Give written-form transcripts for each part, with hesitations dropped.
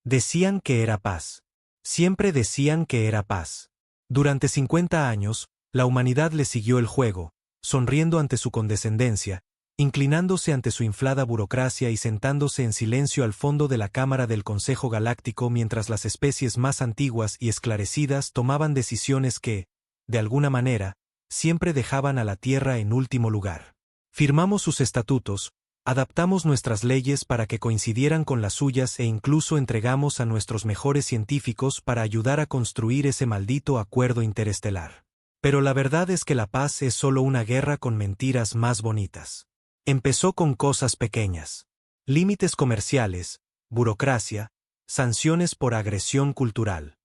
Decían que era paz. Siempre decían que era paz. Durante 50 años, la humanidad le siguió el juego, sonriendo ante su condescendencia, inclinándose ante su inflada burocracia y sentándose en silencio al fondo de la cámara del Consejo Galáctico mientras las especies más antiguas y esclarecidas tomaban decisiones que, de alguna manera, siempre dejaban a la Tierra en último lugar. Firmamos sus estatutos, adaptamos nuestras leyes para que coincidieran con las suyas e incluso entregamos a nuestros mejores científicos para ayudar a construir ese maldito acuerdo interestelar. Pero la verdad es que la paz es solo una guerra con mentiras más bonitas. Empezó con cosas pequeñas. Límites comerciales, burocracia, sanciones por agresión cultural.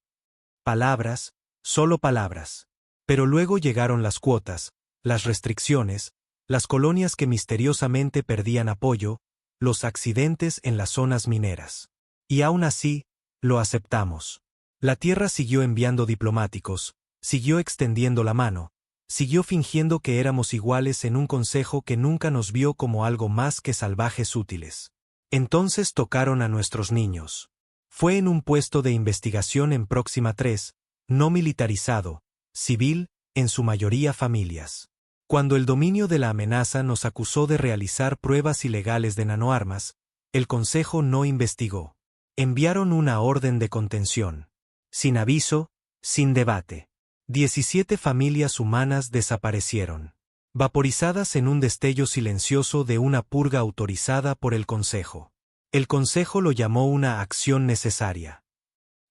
Palabras, solo palabras. Pero luego llegaron las cuotas, las restricciones, las colonias que misteriosamente perdían apoyo, los accidentes en las zonas mineras. Y aún así, lo aceptamos. La Tierra siguió enviando diplomáticos, siguió extendiendo la mano, siguió fingiendo que éramos iguales en un consejo que nunca nos vio como algo más que salvajes útiles. Entonces tocaron a nuestros niños. Fue en un puesto de investigación en Próxima 3, no militarizado, civil, en su mayoría familias. Cuando el dominio de la amenaza nos acusó de realizar pruebas ilegales de nanoarmas, el Consejo no investigó. Enviaron una orden de contención. Sin aviso, sin debate. 17 familias humanas desaparecieron, vaporizadas en un destello silencioso de una purga autorizada por el Consejo. El Consejo lo llamó una acción necesaria.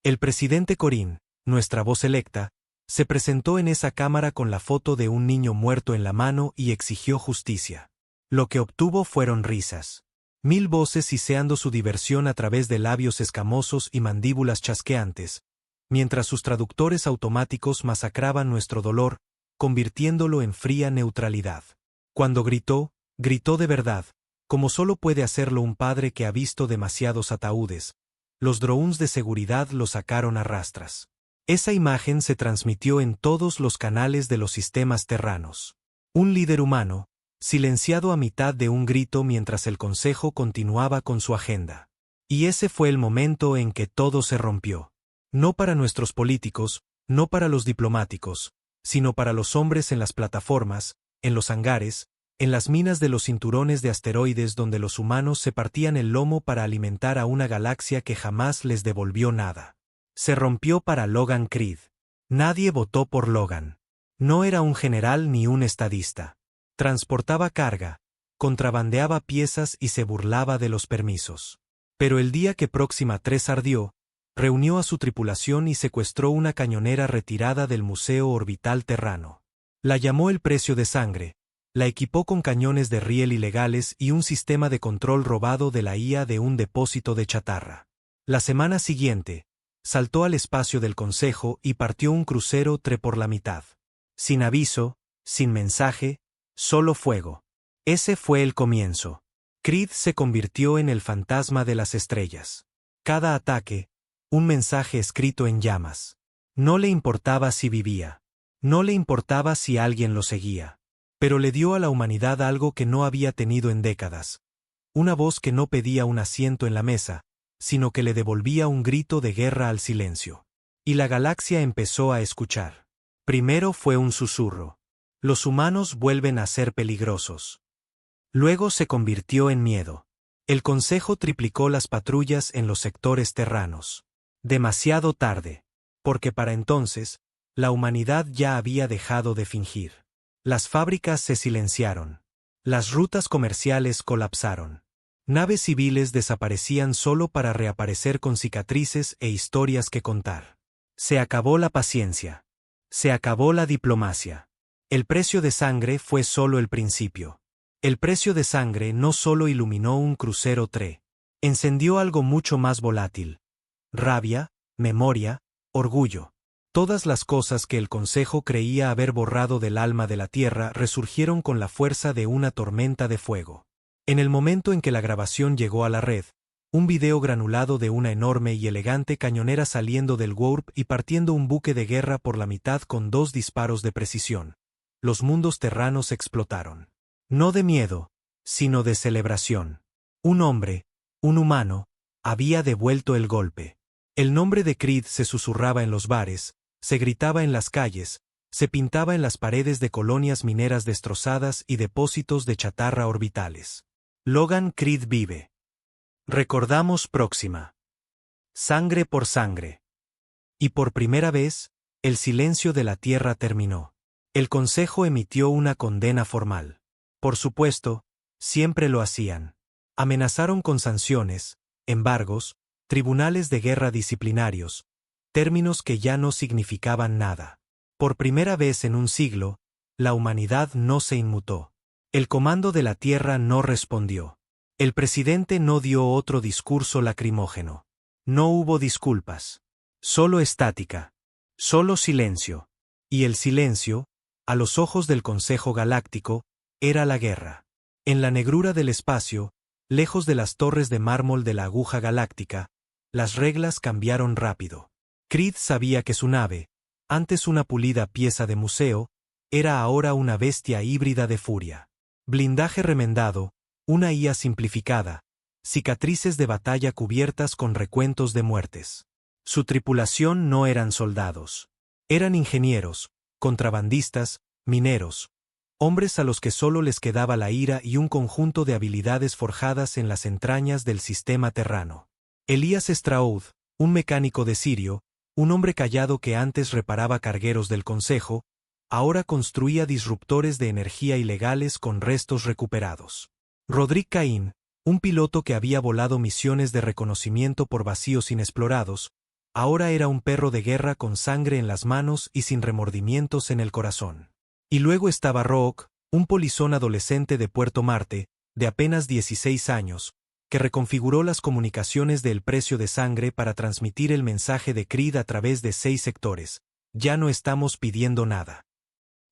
El presidente Corín, nuestra voz electa, se presentó en esa cámara con la foto de un niño muerto en la mano y exigió justicia. Lo que obtuvo fueron risas. 1000 voces siseando su diversión a través de labios escamosos y mandíbulas chasqueantes, mientras sus traductores automáticos masacraban nuestro dolor, convirtiéndolo en fría neutralidad. Cuando gritó, gritó de verdad, como solo puede hacerlo un padre que ha visto demasiados ataúdes. Los drones de seguridad lo sacaron a rastras. Esa imagen se transmitió en todos los canales de los sistemas terranos. Un líder humano, silenciado a mitad de un grito mientras el Consejo continuaba con su agenda. Y ese fue el momento en que todo se rompió. No para nuestros políticos, no para los diplomáticos, sino para los hombres en las plataformas, en los hangares, en las minas de los cinturones de asteroides donde los humanos se partían el lomo para alimentar a una galaxia que jamás les devolvió nada. Se rompió para Logan Creed. Nadie votó por Logan. No era un general ni un estadista. Transportaba carga, contrabandeaba piezas y se burlaba de los permisos. Pero el día que Próxima 3 ardió, reunió a su tripulación y secuestró una cañonera retirada del Museo Orbital Terrano. La llamó el precio de sangre, la equipó con cañones de riel ilegales y un sistema de control robado de la IA de un depósito de chatarra. La semana siguiente, saltó al espacio del Consejo y partió un crucero por la mitad. Sin aviso, sin mensaje, solo fuego. Ese fue el comienzo. Creed se convirtió en el fantasma de las estrellas. Cada ataque, un mensaje escrito en llamas. No le importaba si vivía. No le importaba si alguien lo seguía. Pero le dio a la humanidad algo que no había tenido en décadas. Una voz que no pedía un asiento en la mesa, sino que le devolvía un grito de guerra al silencio. Y la galaxia empezó a escuchar. Primero fue un susurro. Los humanos vuelven a ser peligrosos. Luego se convirtió en miedo. El Consejo triplicó las patrullas en los sectores terranos. Demasiado tarde, porque para entonces, la humanidad ya había dejado de fingir. Las fábricas se silenciaron. Las rutas comerciales colapsaron. Naves civiles desaparecían solo para reaparecer con cicatrices e historias que contar. Se acabó la paciencia. Se acabó la diplomacia. El precio de sangre fue solo el principio. El precio de sangre no solo iluminó un crucero 3, encendió algo mucho más volátil. Rabia, memoria, orgullo. Todas las cosas que el Consejo creía haber borrado del alma de la Tierra resurgieron con la fuerza de una tormenta de fuego. En el momento en que la grabación llegó a la red, un video granulado de una enorme y elegante cañonera saliendo del warp y partiendo un buque de guerra por la mitad con 2 disparos de precisión. Los mundos terranos explotaron. No de miedo, sino de celebración. Un hombre, un humano, había devuelto el golpe. El nombre de Creed se susurraba en los bares, se gritaba en las calles, se pintaba en las paredes de colonias mineras destrozadas y depósitos de chatarra orbitales. Logan Creed vive. Recordamos próxima. Sangre por sangre. Y por primera vez, el silencio de la Tierra terminó. El Consejo emitió una condena formal. Por supuesto, siempre lo hacían. Amenazaron con sanciones, embargos, tribunales de guerra disciplinarios, términos que ya no significaban nada. Por primera vez en un siglo, la humanidad no se inmutó. El comando de la Tierra no respondió. El presidente no dio otro discurso lacrimógeno. No hubo disculpas. Solo estática. Solo silencio. Y el silencio, a los ojos del Consejo Galáctico, era la guerra. En la negrura del espacio, lejos de las torres de mármol de la aguja galáctica, las reglas cambiaron rápido. Creed sabía que su nave, antes una pulida pieza de museo, era ahora una bestia híbrida de furia. Blindaje remendado, una IA simplificada, cicatrices de batalla cubiertas con recuentos de muertes. Su tripulación no eran soldados. Eran ingenieros, contrabandistas, mineros, hombres a los que solo les quedaba la ira y un conjunto de habilidades forjadas en las entrañas del sistema terrano. Elías Straud, un mecánico de Sirio, un hombre callado que antes reparaba cargueros del Consejo, ahora construía disruptores de energía ilegales con restos recuperados. Roderick Cain, un piloto que había volado misiones de reconocimiento por vacíos inexplorados, ahora era un perro de guerra con sangre en las manos y sin remordimientos en el corazón. Y luego estaba Rook, un polizón adolescente de Puerto Marte, de apenas 16 años, que reconfiguró las comunicaciones del precio de sangre para transmitir el mensaje de Creed a través de 6 sectores. Ya no estamos pidiendo nada.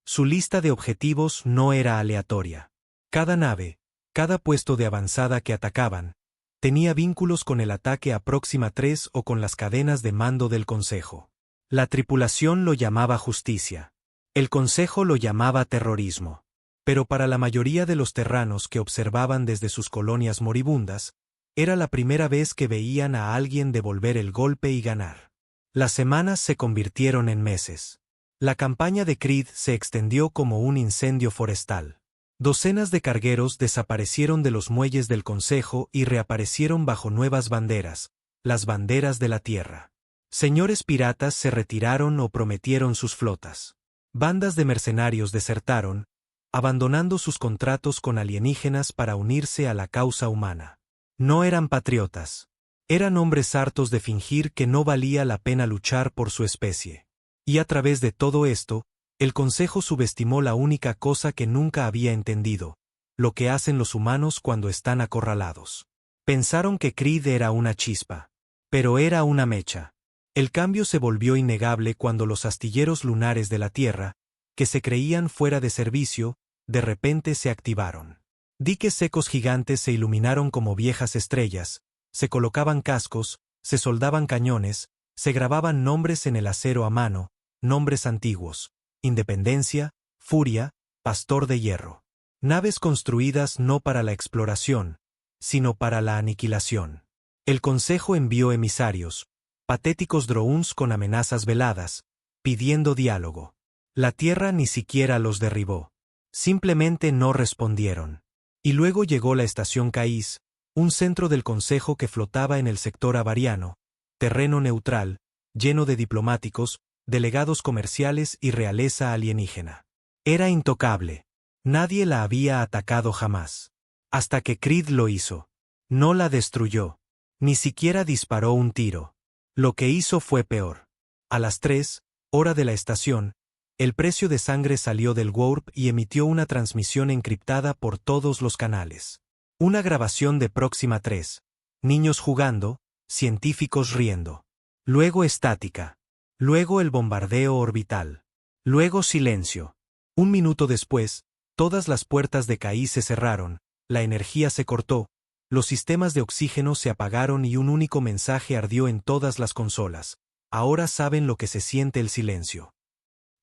Su lista de objetivos no era aleatoria. Cada nave, cada puesto de avanzada que atacaban, tenía vínculos con el ataque a Próxima 3 o con las cadenas de mando del Consejo. La tripulación lo llamaba justicia. El Consejo lo llamaba terrorismo. Pero para la mayoría de los terranos que observaban desde sus colonias moribundas, era la primera vez que veían a alguien devolver el golpe y ganar. Las semanas se convirtieron en meses. La campaña de Creed se extendió como un incendio forestal. Docenas de cargueros desaparecieron de los muelles del Consejo y reaparecieron bajo nuevas banderas, las banderas de la Tierra. Señores piratas se retiraron o prometieron sus flotas. Bandas de mercenarios desertaron, abandonando sus contratos con alienígenas para unirse a la causa humana. No eran patriotas. Eran hombres hartos de fingir que no valía la pena luchar por su especie. Y a través de todo esto, el Consejo subestimó la única cosa que nunca había entendido, lo que hacen los humanos cuando están acorralados. Pensaron que Creed era una chispa. Pero era una mecha. El cambio se volvió innegable cuando los astilleros lunares de la Tierra, que se creían fuera de servicio, de repente se activaron. Diques secos gigantes se iluminaron como viejas estrellas, se colocaban cascos, se soldaban cañones, se grababan nombres en el acero a mano, nombres antiguos: Independencia, Furia, Pastor de Hierro. Naves construidas no para la exploración, sino para la aniquilación. El Consejo envió emisarios, patéticos drones con amenazas veladas, pidiendo diálogo. La Tierra ni siquiera los derribó. Simplemente no respondieron. Y luego llegó la estación Caís, un centro del Consejo que flotaba en el sector avariano, terreno neutral, lleno de diplomáticos, delegados comerciales y realeza alienígena. Era intocable. Nadie la había atacado jamás. Hasta que Creed lo hizo. No la destruyó. Ni siquiera disparó un tiro. Lo que hizo fue peor. A las 3, hora de la estación, el precio de sangre salió del warp y emitió una transmisión encriptada por todos los canales. Una grabación de Próxima 3. Niños jugando, científicos riendo. Luego estática. Luego el bombardeo orbital. Luego silencio. Un minuto después, todas las puertas de Caís se cerraron, la energía se cortó, los sistemas de oxígeno se apagaron y un único mensaje ardió en todas las consolas. Ahora saben lo que se siente el silencio.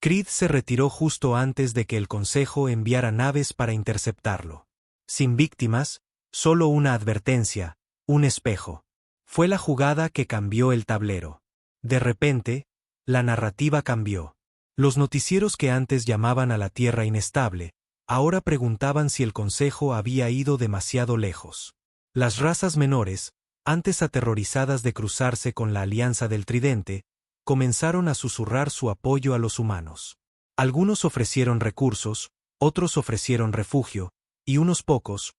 Creed se retiró justo antes de que el Consejo enviara naves para interceptarlo. Sin víctimas, solo una advertencia, un espejo. Fue la jugada que cambió el tablero. De repente, la narrativa cambió. Los noticieros que antes llamaban a la Tierra inestable, ahora preguntaban si el Consejo había ido demasiado lejos. Las razas menores, antes aterrorizadas de cruzarse con la Alianza del Tridente, comenzaron a susurrar su apoyo a los humanos. Algunos ofrecieron recursos, otros ofrecieron refugio, y unos pocos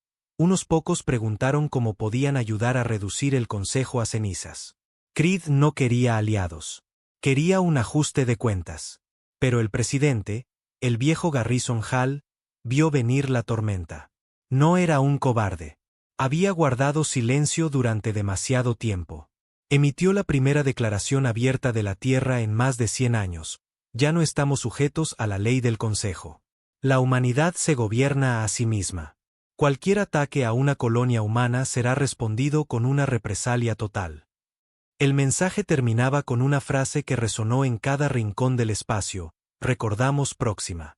preguntaron cómo podían ayudar a reducir el Consejo a cenizas. Creed no quería aliados. Quería un ajuste de cuentas. Pero el presidente, el viejo Garrison Hall, vio venir la tormenta. No era un cobarde. Había guardado silencio durante demasiado tiempo. Emitió la primera declaración abierta de la Tierra en más de 100 años. Ya no estamos sujetos a la ley del Consejo. La humanidad se gobierna a sí misma. Cualquier ataque a una colonia humana será respondido con una represalia total. El mensaje terminaba con una frase que resonó en cada rincón del espacio: recordamos Próxima.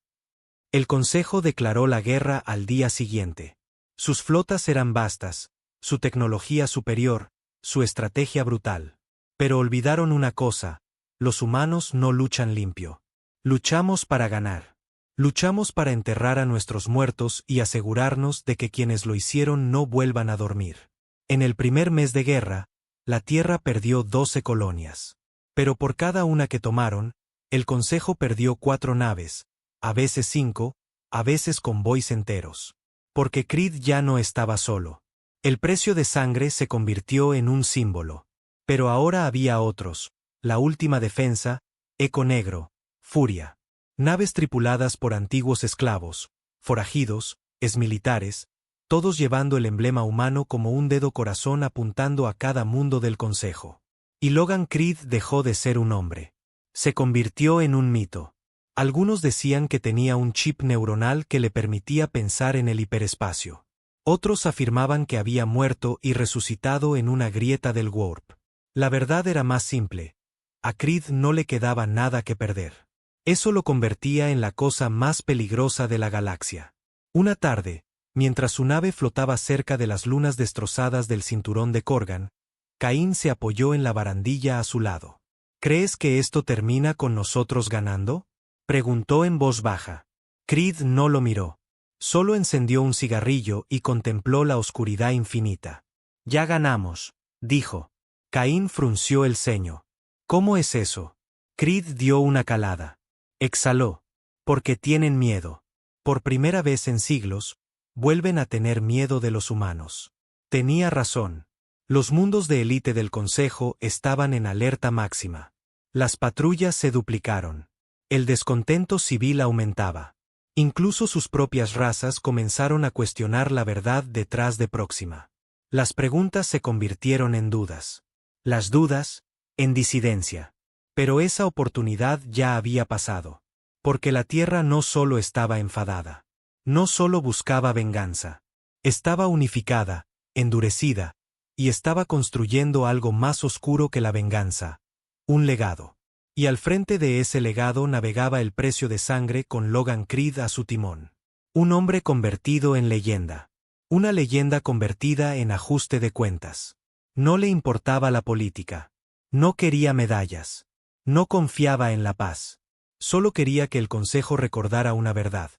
El Consejo declaró la guerra al día siguiente. Sus flotas eran vastas, su tecnología superior, su estrategia brutal. Pero olvidaron una cosa: los humanos no luchan limpio. Luchamos para ganar. Luchamos para enterrar a nuestros muertos y asegurarnos de que quienes lo hicieron no vuelvan a dormir. En el primer mes de guerra, la Tierra perdió 12 colonias. Pero por cada una que tomaron, el Consejo perdió 4 naves, a veces 5, a veces convoys enteros. Porque Creed ya no estaba solo. El precio de sangre se convirtió en un símbolo. Pero ahora había otros: la última defensa, Eco Negro, Furia. Naves tripuladas por antiguos esclavos, forajidos, exmilitares, todos llevando el emblema humano como un dedo corazón apuntando a cada mundo del Consejo. Y Logan Creed dejó de ser un hombre. Se convirtió en un mito. Algunos decían que tenía un chip neuronal que le permitía pensar en el hiperespacio. Otros afirmaban que había muerto y resucitado en una grieta del warp. La verdad era más simple. A Creed no le quedaba nada que perder. Eso lo convertía en la cosa más peligrosa de la galaxia. Una tarde, mientras su nave flotaba cerca de las lunas destrozadas del cinturón de Corgan, Caín se apoyó en la barandilla a su lado. ¿Crees que esto termina con nosotros ganando?, preguntó en voz baja. Creed no lo miró. Solo encendió un cigarrillo y contempló la oscuridad infinita. Ya ganamos, dijo. Caín frunció el ceño. ¿Cómo es eso? Creed dio una calada. Exhaló. Porque tienen miedo. Por primera vez en siglos, vuelven a tener miedo de los humanos. Tenía razón. Los mundos de élite del Consejo estaban en alerta máxima. Las patrullas se duplicaron. El descontento civil aumentaba. Incluso sus propias razas comenzaron a cuestionar la verdad detrás de Próxima. Las preguntas se convirtieron en dudas. Las dudas, en disidencia. Pero esa oportunidad ya había pasado. Porque la Tierra no solo estaba enfadada. No solo buscaba venganza. Estaba unificada, endurecida, y estaba construyendo algo más oscuro que la venganza. Un legado. Y al frente de ese legado navegaba el precio de sangre con Logan Creed a su timón. Un hombre convertido en leyenda. Una leyenda convertida en ajuste de cuentas. No le importaba la política. No quería medallas. No confiaba en la paz. Solo quería que el Consejo recordara una verdad.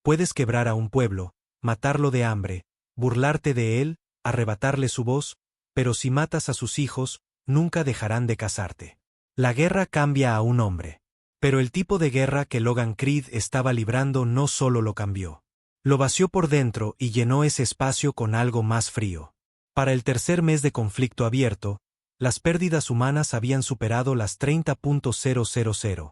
Puedes quebrar a un pueblo, matarlo de hambre, burlarte de él, arrebatarle su voz, pero si matas a sus hijos, nunca dejarán de casarte. La guerra cambia a un hombre. Pero el tipo de guerra que Logan Creed estaba librando no solo lo cambió. Lo vació por dentro y llenó ese espacio con algo más frío. Para el tercer mes de conflicto abierto, las pérdidas humanas habían superado las 30.000.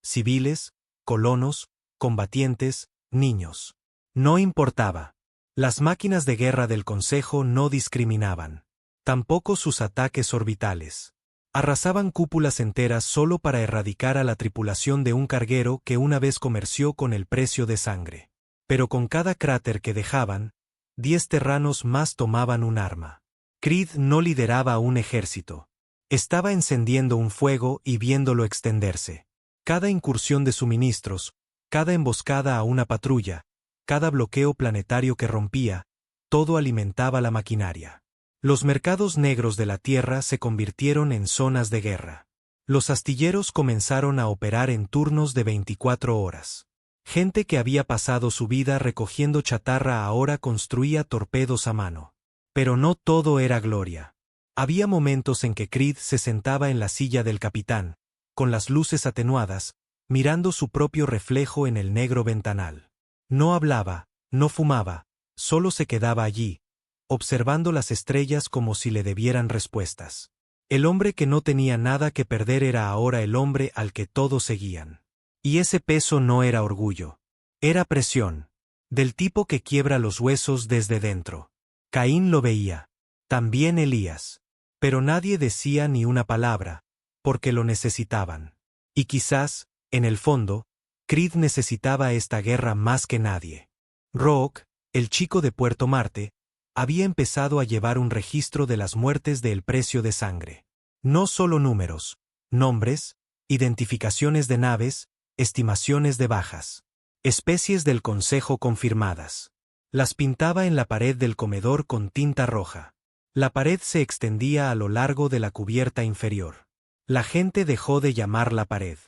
Civiles, colonos, combatientes, niños. No importaba. Las máquinas de guerra del Consejo no discriminaban. Tampoco sus ataques orbitales. Arrasaban cúpulas enteras solo para erradicar a la tripulación de un carguero que una vez comerció con el precio de sangre. Pero con cada cráter que dejaban, 10 terranos más tomaban un arma. Creed no lideraba un ejército. Estaba encendiendo un fuego y viéndolo extenderse. Cada incursión de suministros, cada emboscada a una patrulla, cada bloqueo planetario que rompía, todo alimentaba la maquinaria. Los mercados negros de la tierra se convirtieron en zonas de guerra. Los astilleros comenzaron a operar en turnos de 24 horas. Gente que había pasado su vida recogiendo chatarra ahora construía torpedos a mano. Pero no todo era gloria. Había momentos en que Creed se sentaba en la silla del capitán, con las luces atenuadas, mirando su propio reflejo en el negro ventanal. No hablaba, no fumaba, solo se quedaba allí, observando las estrellas como si le debieran respuestas. El hombre que no tenía nada que perder era ahora el hombre al que todos seguían. Y ese peso no era orgullo. Era presión. Del tipo que quiebra los huesos desde dentro. Caín lo veía. También Elías. Pero nadie decía ni una palabra, porque lo necesitaban. Y quizás, en el fondo, Creed necesitaba esta guerra más que nadie. Rook, el chico de Puerto Marte, había empezado a llevar un registro de las muertes del precio de sangre. No solo números, nombres, identificaciones de naves, estimaciones de bajas. Especies del Consejo confirmadas. Las pintaba en la pared del comedor con tinta roja. La pared se extendía a lo largo de la cubierta inferior. La gente dejó de llamar la pared.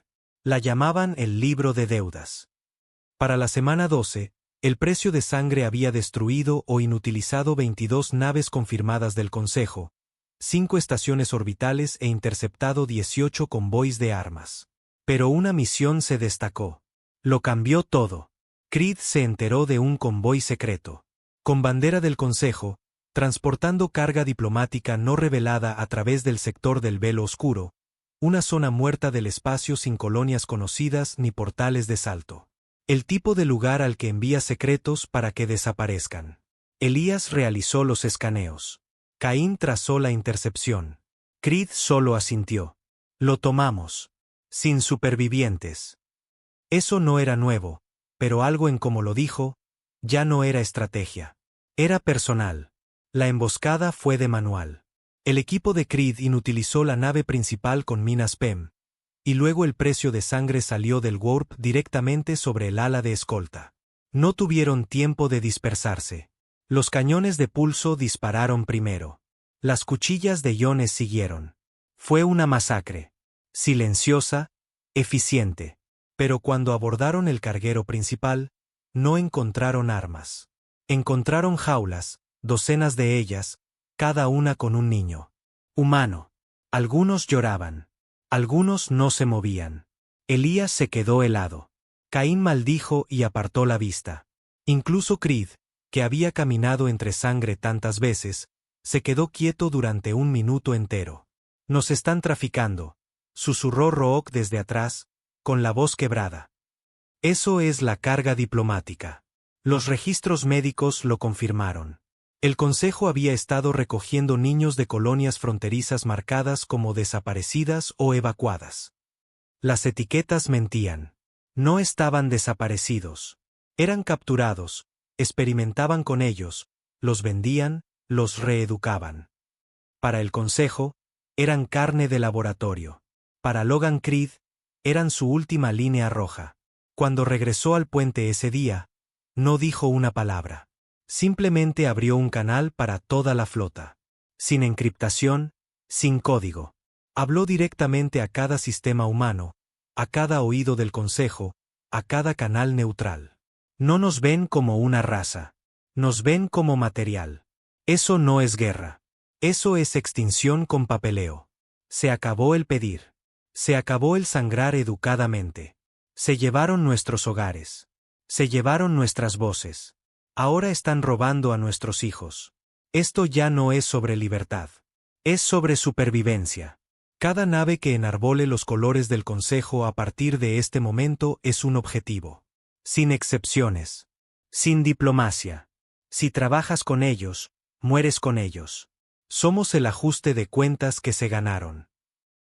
La llamaban el libro de deudas. Para la semana 12, el precio de sangre había destruido o inutilizado 22 naves confirmadas del Consejo, 5 estaciones orbitales e interceptado 18 convoys de armas. Pero una misión se destacó. Lo cambió todo. Creed se enteró de un convoy secreto. Con bandera del Consejo, transportando carga diplomática no revelada a través del sector del velo oscuro, una zona muerta del espacio sin colonias conocidas ni portales de salto. El tipo de lugar al que envía secretos para que desaparezcan. Elías realizó los escaneos. Caín trazó la intercepción. Creed solo asintió. Lo tomamos. Sin supervivientes. Eso no era nuevo, pero algo en cómo lo dijo, ya no era estrategia. Era personal. La emboscada fue de manual. El equipo de Creed inutilizó la nave principal con minas PEM, y luego el precio de sangre salió del warp directamente sobre el ala de escolta. No tuvieron tiempo de dispersarse. Los cañones de pulso dispararon primero. Las cuchillas de iones siguieron. Fue una masacre. Silenciosa, eficiente. Pero cuando abordaron el carguero principal, no encontraron armas. Encontraron jaulas, docenas de ellas, cada una con un niño. Humano. Algunos lloraban. Algunos no se movían. Elías se quedó helado. Caín maldijo y apartó la vista. Incluso Creed, que había caminado entre sangre tantas veces, se quedó quieto durante un minuto entero. Nos están traficando, susurró Rook desde atrás, con la voz quebrada. Eso es la carga diplomática. Los registros médicos lo confirmaron. El Consejo había estado recogiendo niños de colonias fronterizas marcadas como desaparecidas o evacuadas. Las etiquetas mentían. No estaban desaparecidos. Eran capturados, experimentaban con ellos, los vendían, los reeducaban. Para el Consejo, eran carne de laboratorio. Para Logan Creed, eran su última línea roja. Cuando regresó al puente ese día, no dijo una palabra. Simplemente abrió un canal para toda la flota. Sin encriptación, sin código. Habló directamente a cada sistema humano, a cada oído del Consejo, a cada canal neutral. No nos ven como una raza. Nos ven como material. Eso no es guerra. Eso es extinción con papeleo. Se acabó el pedir. Se acabó el sangrar educadamente. Se llevaron nuestros hogares. Se llevaron nuestras voces. Ahora están robando a nuestros hijos. Esto ya no es sobre libertad. Es sobre supervivencia. Cada nave que enarbole los colores del Consejo a partir de este momento es un objetivo. Sin excepciones. Sin diplomacia. Si trabajas con ellos, mueres con ellos. Somos el ajuste de cuentas que se ganaron.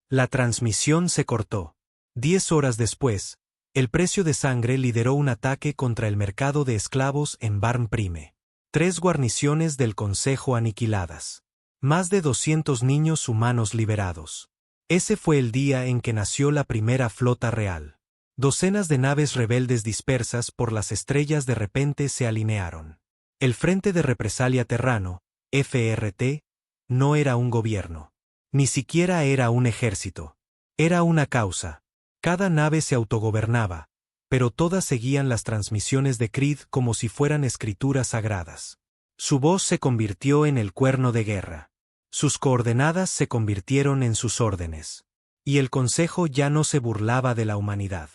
La transmisión se cortó. 10 horas después, el precio de sangre lideró un ataque contra el mercado de esclavos en Barn Prime. 3 guarniciones del Consejo aniquiladas. Más de 200 niños humanos liberados. Ese fue el día en que nació la primera flota real. Docenas de naves rebeldes dispersas por las estrellas de repente se alinearon. El Frente de Represalia Terrano, FRT, no era un gobierno. Ni siquiera era un ejército. Era una causa. Cada nave se autogobernaba, pero todas seguían las transmisiones de Creed como si fueran escrituras sagradas. Su voz se convirtió en el cuerno de guerra. Sus coordenadas se convirtieron en sus órdenes. Y el Consejo ya no se burlaba de la humanidad.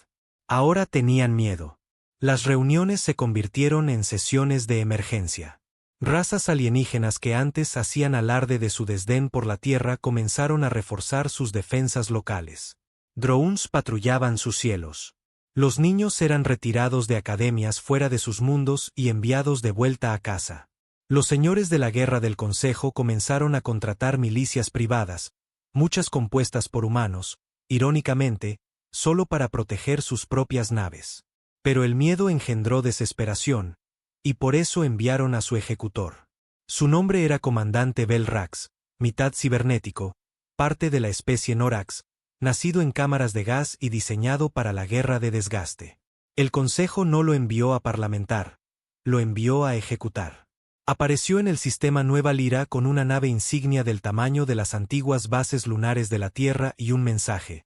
Ahora tenían miedo. Las reuniones se convirtieron en sesiones de emergencia. Razas alienígenas que antes hacían alarde de su desdén por la Tierra comenzaron a reforzar sus defensas locales. Drones patrullaban sus cielos. Los niños eran retirados de academias fuera de sus mundos y enviados de vuelta a casa. Los señores de la guerra del Consejo comenzaron a contratar milicias privadas, muchas compuestas por humanos, irónicamente, solo para proteger sus propias naves. Pero el miedo engendró desesperación, y por eso enviaron a su ejecutor. Su nombre era Comandante Belrax, mitad cibernético, parte de la especie Norax, nacido en cámaras de gas y diseñado para la guerra de desgaste. El Consejo no lo envió a parlamentar, lo envió a ejecutar. Apareció en el sistema Nueva Lyra con una nave insignia del tamaño de las antiguas bases lunares de la Tierra y un mensaje: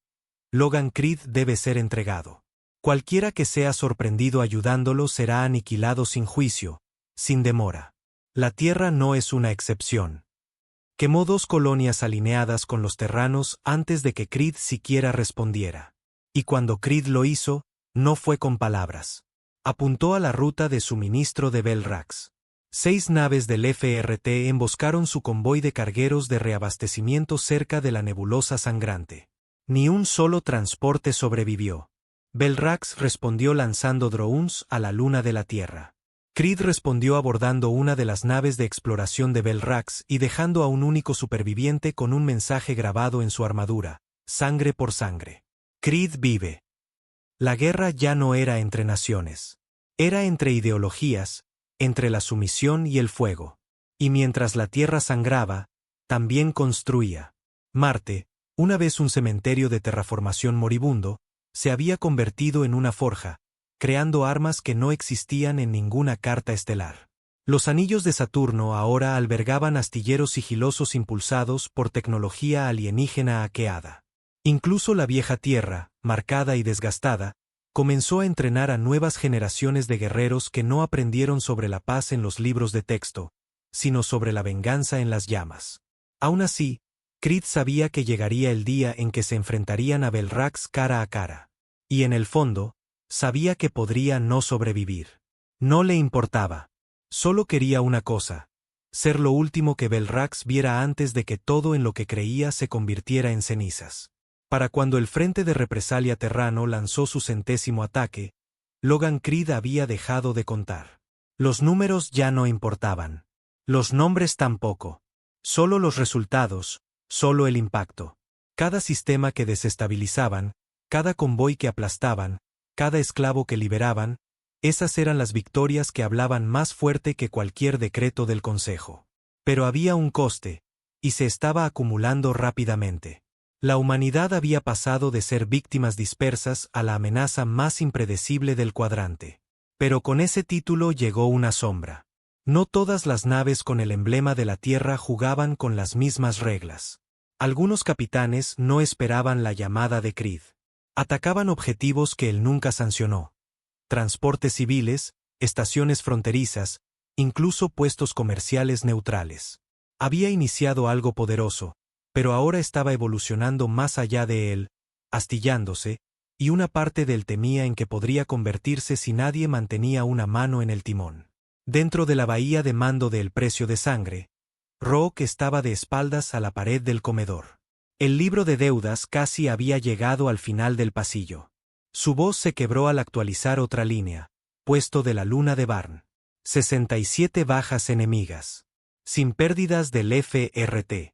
Logan Creed debe ser entregado. Cualquiera que sea sorprendido ayudándolo será aniquilado sin juicio, sin demora. La Tierra no es una excepción. Quemó 2 colonias alineadas con los terranos antes de que Creed siquiera respondiera. Y cuando Creed lo hizo, no fue con palabras. Apuntó a la ruta de suministro de Belrax. 6 naves del FRT emboscaron su convoy de cargueros de reabastecimiento cerca de la nebulosa sangrante. Ni un solo transporte sobrevivió. Belrax respondió lanzando drones a la luna de la Tierra. Creed respondió abordando una de las naves de exploración de Belrax y dejando a un único superviviente con un mensaje grabado en su armadura: sangre por sangre. Creed vive. La guerra ya no era entre naciones. Era entre ideologías, entre la sumisión y el fuego. Y mientras la Tierra sangraba, también construía. Marte, una vez un cementerio de terraformación moribundo, se había convertido en una forja, creando armas que no existían en ninguna carta estelar. Los anillos de Saturno ahora albergaban astilleros sigilosos impulsados por tecnología alienígena hackeada. Incluso la vieja Tierra, marcada y desgastada, comenzó a entrenar a nuevas generaciones de guerreros que no aprendieron sobre la paz en los libros de texto, sino sobre la venganza en las llamas. Aún así, Creed sabía que llegaría el día en que se enfrentarían a Belrax cara a cara. Y en el fondo, sabía que podría no sobrevivir. No le importaba. Solo quería una cosa: ser lo último que Belrax viera antes de que todo en lo que creía se convirtiera en cenizas. Para cuando el Frente de Represalia Terrano lanzó su 100º ataque, Logan Creed había dejado de contar. Los números ya no importaban. Los nombres tampoco. Solo los resultados, solo el impacto. Cada sistema que desestabilizaban, cada convoy que aplastaban, cada esclavo que liberaban, esas eran las victorias que hablaban más fuerte que cualquier decreto del Consejo. Pero había un coste, y se estaba acumulando rápidamente. La humanidad había pasado de ser víctimas dispersas a la amenaza más impredecible del cuadrante. Pero con ese título llegó una sombra. No todas las naves con el emblema de la Tierra jugaban con las mismas reglas. Algunos capitanes no esperaban la llamada de Creed. Atacaban objetivos que él nunca sancionó. Transportes civiles, estaciones fronterizas, incluso puestos comerciales neutrales. Había iniciado algo poderoso, pero ahora estaba evolucionando más allá de él, astillándose, y una parte de él temía en que podría convertirse si nadie mantenía una mano en el timón. Dentro de la bahía de mando de El Precio de Sangre, Rook estaba de espaldas a la pared del comedor. El libro de deudas casi había llegado al final del pasillo. Su voz se quebró al actualizar otra línea: puesto de la luna de Barn. 67 bajas enemigas. Sin pérdidas del FRT.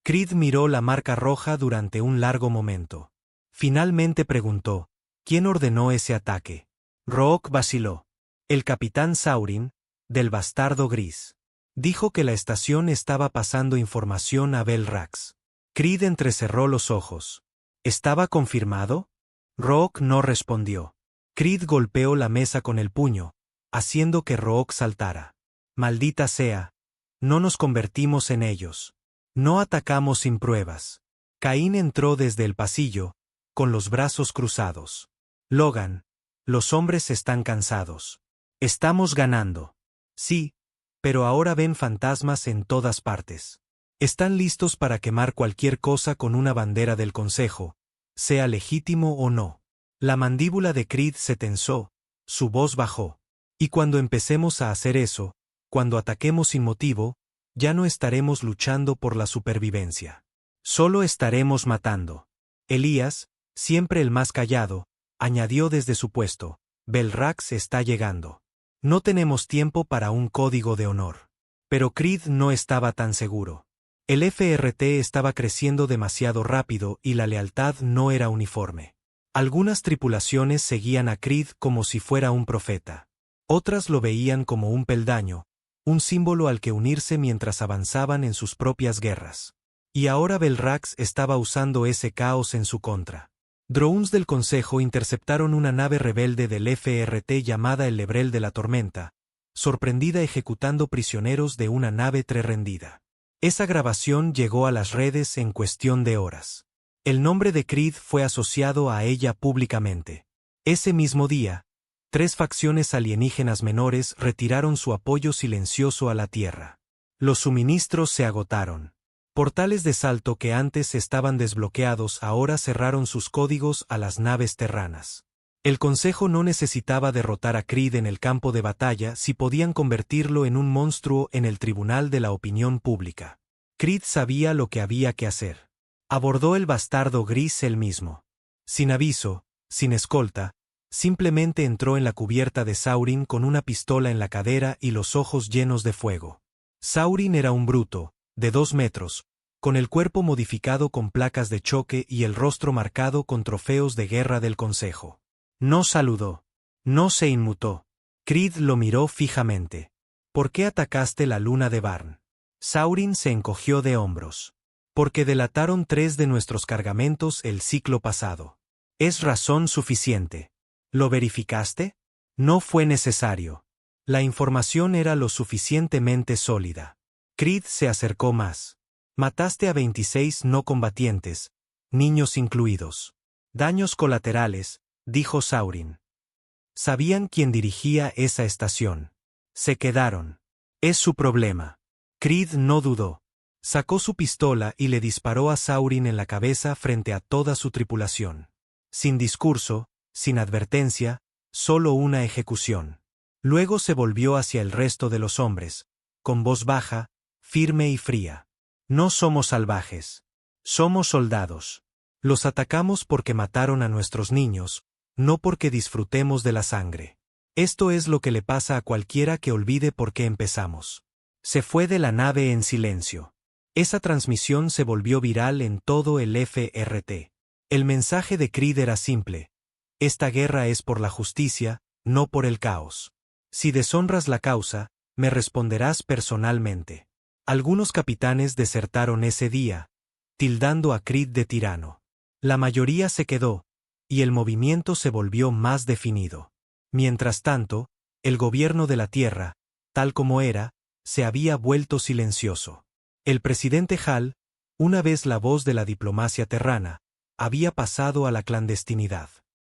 Creed miró la marca roja durante un largo momento. Finalmente preguntó: ¿quién ordenó ese ataque? Rook vaciló. El capitán Saurin, del Bastardo Gris. Dijo que la estación estaba pasando información a Belrax. Creed entrecerró los ojos. ¿Estaba confirmado? Rook no respondió. Creed golpeó la mesa con el puño, haciendo que Rook saltara. Maldita sea. No nos convertimos en ellos. No atacamos sin pruebas. Caín entró desde el pasillo, con los brazos cruzados. Logan, los hombres están cansados. Estamos ganando. Sí, pero ahora ven fantasmas en todas partes. Están listos para quemar cualquier cosa con una bandera del Consejo, sea legítimo o no. La mandíbula de Creed se tensó, su voz bajó. Y cuando empecemos a hacer eso, cuando ataquemos sin motivo, ya no estaremos luchando por la supervivencia. Solo estaremos matando. Elías, siempre el más callado, añadió desde su puesto, Belrax está llegando. No tenemos tiempo para un código de honor. Pero Creed no estaba tan seguro. El FRT estaba creciendo demasiado rápido y la lealtad no era uniforme. Algunas tripulaciones seguían a Creed como si fuera un profeta. Otras lo veían como un peldaño, un símbolo al que unirse mientras avanzaban en sus propias guerras. Y ahora Belrax estaba usando ese caos en su contra. Drones del Consejo interceptaron una nave rebelde del FRT llamada el Lebrel de la Tormenta, sorprendida ejecutando prisioneros de una nave rendida. Esa grabación llegó a las redes en cuestión de horas. El nombre de Creed fue asociado a ella públicamente. Ese mismo día, 3 facciones alienígenas menores retiraron su apoyo silencioso a la Tierra. Los suministros se agotaron. Portales de salto que antes estaban desbloqueados ahora cerraron sus códigos a las naves terranas. El Consejo no necesitaba derrotar a Creed en el campo de batalla si podían convertirlo en un monstruo en el tribunal de la opinión pública. Creed sabía lo que había que hacer. Abordó el bastardo gris él mismo. Sin aviso, sin escolta, simplemente entró en la cubierta de Saurin con una pistola en la cadera y los ojos llenos de fuego. Saurin era un bruto, de 2 metros, con el cuerpo modificado con placas de choque y el rostro marcado con trofeos de guerra del Consejo. No saludó. No se inmutó. Creed lo miró fijamente. ¿Por qué atacaste la luna de Barn? Saurin se encogió de hombros. Porque delataron 3 de nuestros cargamentos el ciclo pasado. Es razón suficiente. ¿Lo verificaste? No fue necesario. La información era lo suficientemente sólida. Creed se acercó más. Mataste a 26 no combatientes, niños incluidos. Daños colaterales, dijo Saurin. Sabían quién dirigía esa estación. Se quedaron. Es su problema. Creed no dudó. Sacó su pistola y le disparó a Saurin en la cabeza frente a toda su tripulación. Sin discurso, sin advertencia, solo una ejecución. Luego se volvió hacia el resto de los hombres, con voz baja, firme y fría. No somos salvajes. Somos soldados. Los atacamos porque mataron a nuestros niños, no porque disfrutemos de la sangre. Esto es lo que le pasa a cualquiera que olvide por qué empezamos. Se fue de la nave en silencio. Esa transmisión se volvió viral en todo el FRT. El mensaje de Creed era simple. Esta guerra es por la justicia, no por el caos. Si deshonras la causa, me responderás personalmente. Algunos capitanes desertaron ese día, tildando a Creed de tirano. La mayoría se quedó, y el movimiento se volvió más definido. Mientras tanto, el gobierno de la Tierra, tal como era, se había vuelto silencioso. El presidente Hall, una vez la voz de la diplomacia terrana, había pasado a la clandestinidad.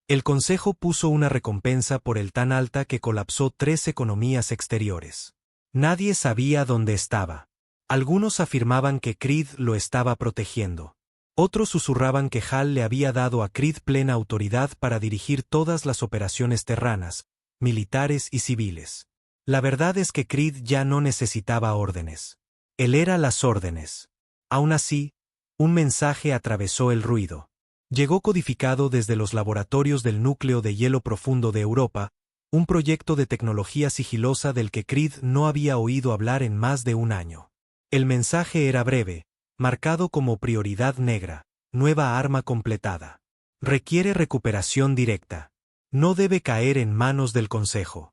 El Consejo puso una recompensa por él tan alta que colapsó 3 economías exteriores. Nadie sabía dónde estaba. Algunos afirmaban que Creed lo estaba protegiendo. Otros susurraban que Hall le había dado a Creed plena autoridad para dirigir todas las operaciones terranas, militares y civiles. La verdad es que Creed ya no necesitaba órdenes. Él era las órdenes. Aún así, un mensaje atravesó el ruido. Llegó codificado desde los laboratorios del núcleo de hielo profundo de Europa, un proyecto de tecnología sigilosa del que Creed no había oído hablar en más de un año. El mensaje era breve, marcado como prioridad negra, nueva arma completada. Requiere recuperación directa. No debe caer en manos del Consejo.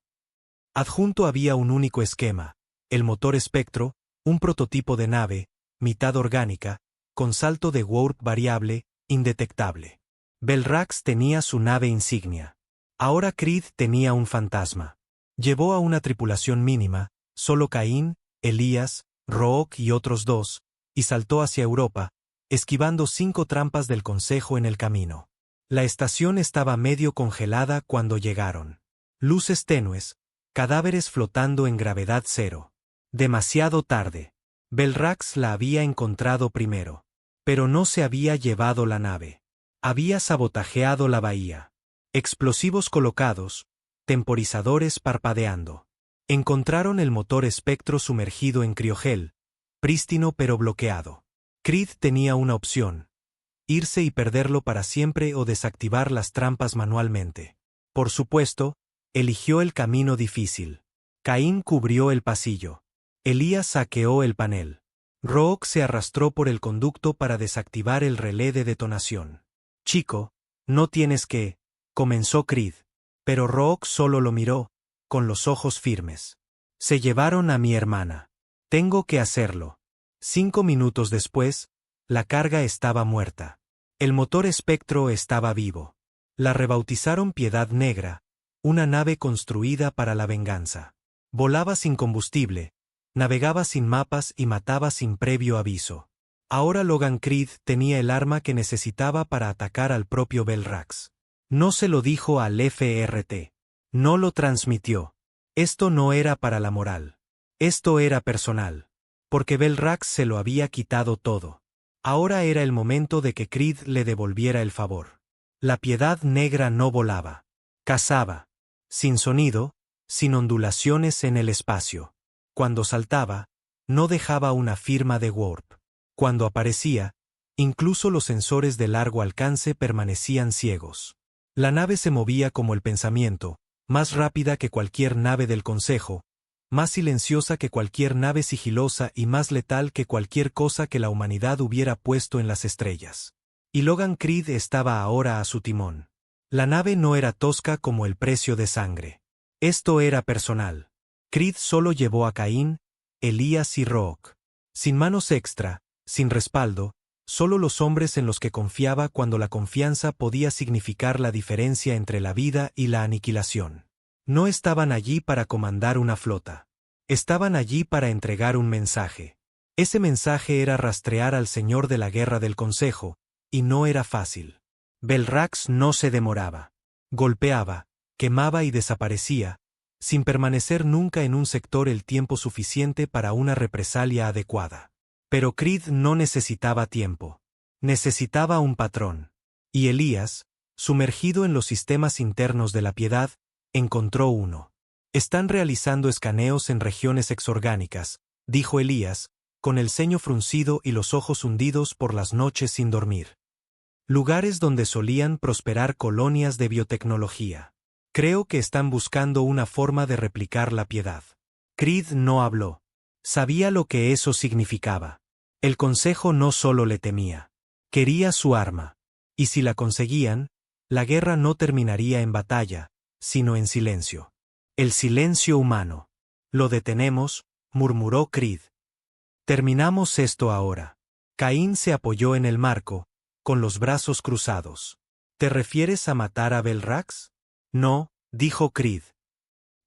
Adjunto había un único esquema, el motor Espectro, un prototipo de nave, mitad orgánica, con salto de warp variable, indetectable. Belrax tenía su nave insignia. Ahora Creed tenía un fantasma. Llevó a una tripulación mínima, solo Caín, Elías, Rook y otros 2, y saltó hacia Europa, esquivando 5 trampas del Consejo en el camino. La estación estaba medio congelada cuando llegaron. Luces tenues, cadáveres flotando en gravedad cero. Demasiado tarde. Belrax la había encontrado primero. Pero no se había llevado la nave. Había sabotajeado la bahía. Explosivos colocados, temporizadores parpadeando. Encontraron el motor Spectro sumergido en criogel, prístino pero bloqueado. Creed tenía una opción: irse y perderlo para siempre o desactivar las trampas manualmente. Por supuesto, eligió el camino difícil. Caín cubrió el pasillo. Elías saqueó el panel. Rook se arrastró por el conducto para desactivar el relé de detonación. «Chico, no tienes que», comenzó Creed. Pero Rook solo lo miró, con los ojos firmes. «Se llevaron a mi hermana. Tengo que hacerlo». 5 minutos después, la carga estaba muerta. El motor Espectro estaba vivo. La rebautizaron Piedad Negra, una nave construida para la venganza. Volaba sin combustible, navegaba sin mapas y mataba sin previo aviso. Ahora Logan Creed tenía el arma que necesitaba para atacar al propio Belrax. No se lo dijo al FRT. No lo transmitió. Esto no era para la moral. Esto era personal. Porque Belrax se lo había quitado todo. Ahora era el momento de que Creed le devolviera el favor. La Piedad Negra no volaba. Cazaba. Sin sonido, sin ondulaciones en el espacio. Cuando saltaba, no dejaba una firma de warp. Cuando aparecía, incluso los sensores de largo alcance permanecían ciegos. La nave se movía como el pensamiento, más rápida que cualquier nave del Consejo, más silenciosa que cualquier nave sigilosa y más letal que cualquier cosa que la humanidad hubiera puesto en las estrellas. Y Logan Creed estaba ahora a su timón. La nave no era tosca como el precio de sangre. Esto era personal. Creed solo llevó a Caín, Elías y Rook. Sin manos extra, sin respaldo, solo los hombres en los que confiaba cuando la confianza podía significar la diferencia entre la vida y la aniquilación. No estaban allí para comandar una flota. Estaban allí para entregar un mensaje. Ese mensaje era rastrear al señor de la guerra del Consejo, y no era fácil. Belrax no se demoraba. Golpeaba, quemaba y desaparecía, sin permanecer nunca en un sector el tiempo suficiente para una represalia adecuada. Pero Creed no necesitaba tiempo. Necesitaba un patrón. Y Elías, sumergido en los sistemas internos de la Piedad, encontró uno. «Están realizando escaneos en regiones exorgánicas», dijo Elías, con el ceño fruncido y los ojos hundidos por las noches sin dormir. «Lugares donde solían prosperar colonias de biotecnología. Creo que están buscando una forma de replicar la Piedad». Creed no habló. Sabía lo que eso significaba. El Consejo no solo le temía. Quería su arma. Y si la conseguían, la guerra no terminaría en batalla, sino en silencio. El silencio humano. «Lo detenemos», murmuró Creed. «Terminamos esto ahora». Caín se apoyó en el marco, con los brazos cruzados. «¿Te refieres a matar a Belrax?» «No», dijo Creed.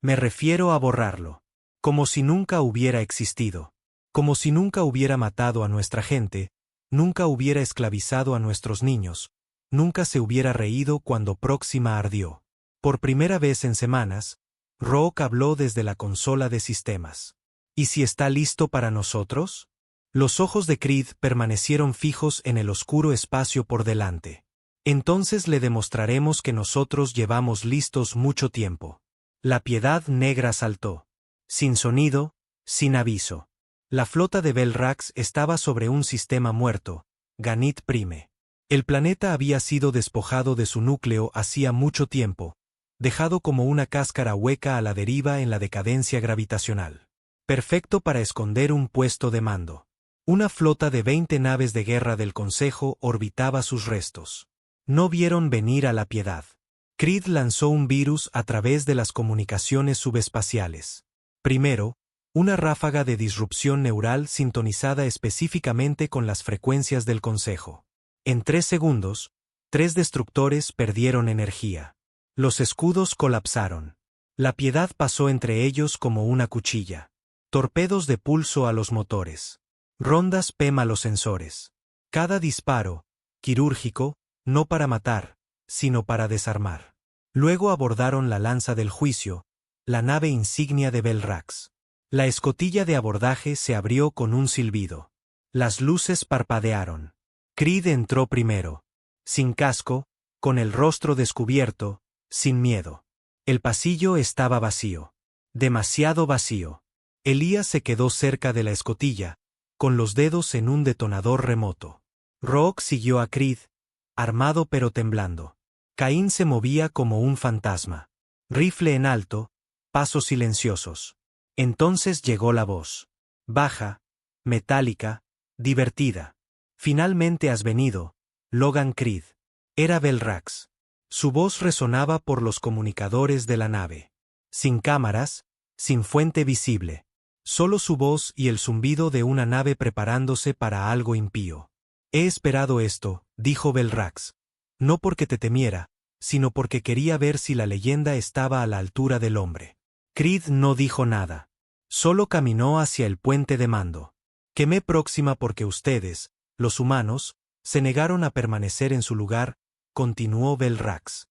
«Me refiero a borrarlo. Como si nunca hubiera existido. Como si nunca hubiera matado a nuestra gente, nunca hubiera esclavizado a nuestros niños, nunca se hubiera reído cuando Próxima ardió». Por primera vez en semanas, Rook habló desde la consola de sistemas. «¿Y si está listo para nosotros?» Los ojos de Creed permanecieron fijos en el oscuro espacio por delante. «Entonces le demostraremos que nosotros llevamos listos mucho tiempo». La Piedad Negra saltó. Sin sonido, sin aviso. La flota de Belrax estaba sobre un sistema muerto, Ganit Prime. El planeta había sido despojado de su núcleo hacía mucho tiempo, dejado como una cáscara hueca a la deriva en la decadencia gravitacional. Perfecto para esconder un puesto de mando. Una flota de 20 naves de guerra del Consejo orbitaba sus restos. No vieron venir a la Piedad. Creed lanzó un virus a través de las comunicaciones subespaciales. Primero, una ráfaga de disrupción neural sintonizada específicamente con las frecuencias del Consejo. En 3 segundos, 3 destructores perdieron energía. Los escudos colapsaron. La Piedad pasó entre ellos como una cuchilla. Torpedos de pulso a los motores. Rondas P malosensores. Cada disparo, quirúrgico, no para matar, sino para desarmar. Luego abordaron la lanza del juicio, la nave insignia de Belrax. La escotilla de abordaje se abrió con un silbido. Las luces parpadearon. Creed entró primero. Sin casco, con el rostro descubierto, sin miedo. El pasillo estaba vacío. Demasiado vacío. Elías se quedó cerca de la escotilla, con los dedos en un detonador remoto. Rook siguió a Creed, armado pero temblando. Caín se movía como un fantasma. Rifle en alto, pasos silenciosos. Entonces llegó la voz. Baja, metálica, divertida. Finalmente has venido, Logan Creed. Era Belrax. Su voz resonaba por los comunicadores de la nave. Sin cámaras, sin fuente visible. Solo su voz y el zumbido de una nave preparándose para algo impío. He esperado esto, dijo Belrax. No porque te temiera, sino porque quería ver si la leyenda estaba a la altura del hombre. Creed no dijo nada. Solo caminó hacia el puente de mando. Quemé próxima porque ustedes, los humanos, se negaron a permanecer en su lugar, continuó Belrax.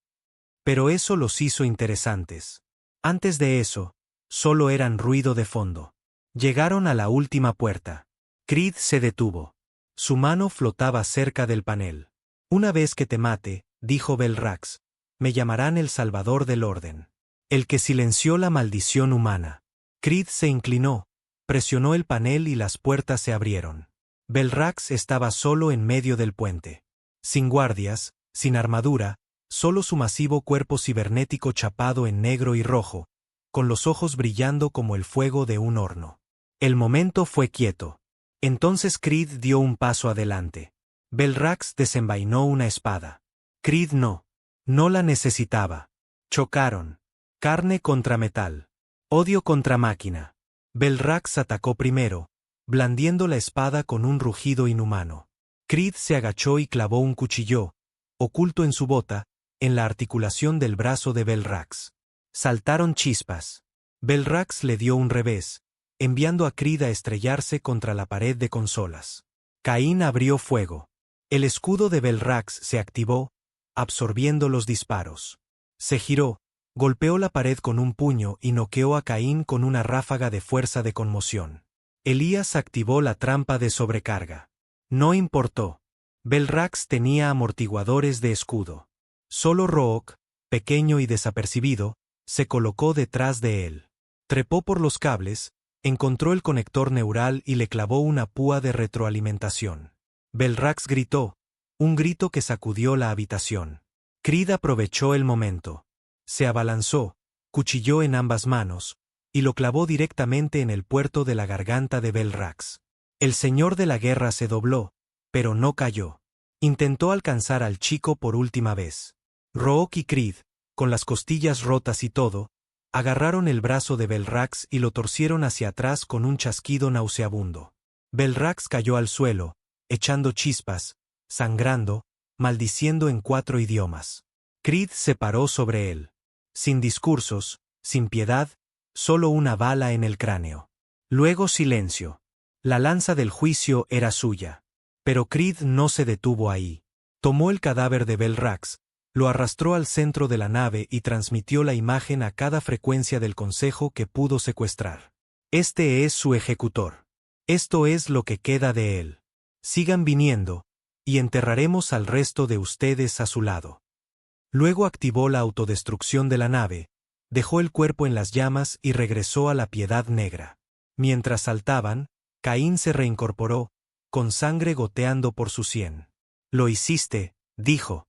Pero eso los hizo interesantes. Antes de eso, solo eran ruido de fondo. Llegaron a la última puerta. Creed se detuvo. Su mano flotaba cerca del panel. Una vez que te mate, dijo Belrax, me llamarán el Salvador del Orden. El que silenció la maldición humana. Creed se inclinó, presionó el panel y las puertas se abrieron. Belrax estaba solo en medio del puente. Sin guardias, sin armadura, solo su masivo cuerpo cibernético chapado en negro y rojo, con los ojos brillando como el fuego de un horno. El momento fue quieto. Entonces Creed dio un paso adelante. Belrax desenvainó una espada. Creed no la necesitaba. Chocaron. Carne contra metal. Odio contra máquina. Belrax atacó primero, blandiendo la espada con un rugido inhumano. Creed se agachó y clavó un cuchillo, oculto en su bota, en la articulación del brazo de Belrax. Saltaron chispas. Belrax le dio un revés, enviando a Creed a estrellarse contra la pared de consolas. Caín abrió fuego. El escudo de Belrax se activó, absorbiendo los disparos. Se giró, golpeó la pared con un puño y noqueó a Caín con una ráfaga de fuerza de conmoción. Elías activó la trampa de sobrecarga. No importó. Belrax tenía amortiguadores de escudo. Solo Rook, pequeño y desapercibido, se colocó detrás de él. Trepó por los cables, encontró el conector neural y le clavó una púa de retroalimentación. Belrax gritó, un grito que sacudió la habitación. Creed aprovechó el momento. Se abalanzó, cuchilló en ambas manos, y lo clavó directamente en el puerto de la garganta de Belrax. El señor de la guerra se dobló, pero no cayó. Intentó alcanzar al chico por última vez. Rook y Creed, con las costillas rotas y todo, agarraron el brazo de Belrax y lo torcieron hacia atrás con un chasquido nauseabundo. Belrax cayó al suelo, echando chispas, sangrando, maldiciendo en 4 idiomas. Creed se paró sobre él. Sin discursos, sin piedad, solo una bala en el cráneo. Luego silencio. La lanza del juicio era suya. Pero Creed no se detuvo ahí. Tomó el cadáver de Belrax, lo arrastró al centro de la nave y transmitió la imagen a cada frecuencia del consejo que pudo secuestrar. Este es su ejecutor. Esto es lo que queda de él. Sigan viniendo, y enterraremos al resto de ustedes a su lado. Luego activó la autodestrucción de la nave, dejó el cuerpo en las llamas y regresó a la Piedad Negra. Mientras saltaban, Caín se reincorporó, con sangre goteando por su sien. Lo hiciste, dijo.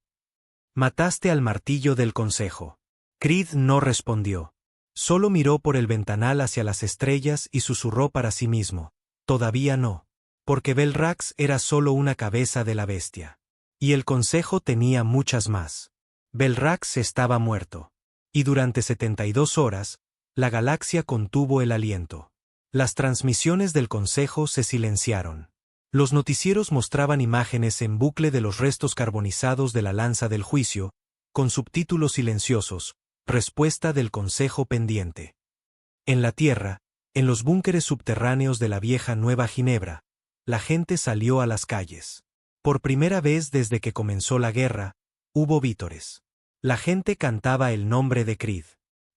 Mataste al martillo del consejo. Creed no respondió. Solo miró por el ventanal hacia las estrellas y susurró para sí mismo. Todavía no. Porque Belrax era solo una cabeza de la bestia. Y el consejo tenía muchas más. Belrax estaba muerto. Y durante 72 horas, la galaxia contuvo el aliento. Las transmisiones del consejo se silenciaron. Los noticieros mostraban imágenes en bucle de los restos carbonizados de la lanza del juicio, con subtítulos silenciosos, respuesta del consejo pendiente. En la Tierra, en los búnkeres subterráneos de la vieja Nueva Ginebra, la gente salió a las calles. Por primera vez desde que comenzó la guerra, hubo vítores. La gente cantaba el nombre de Creed.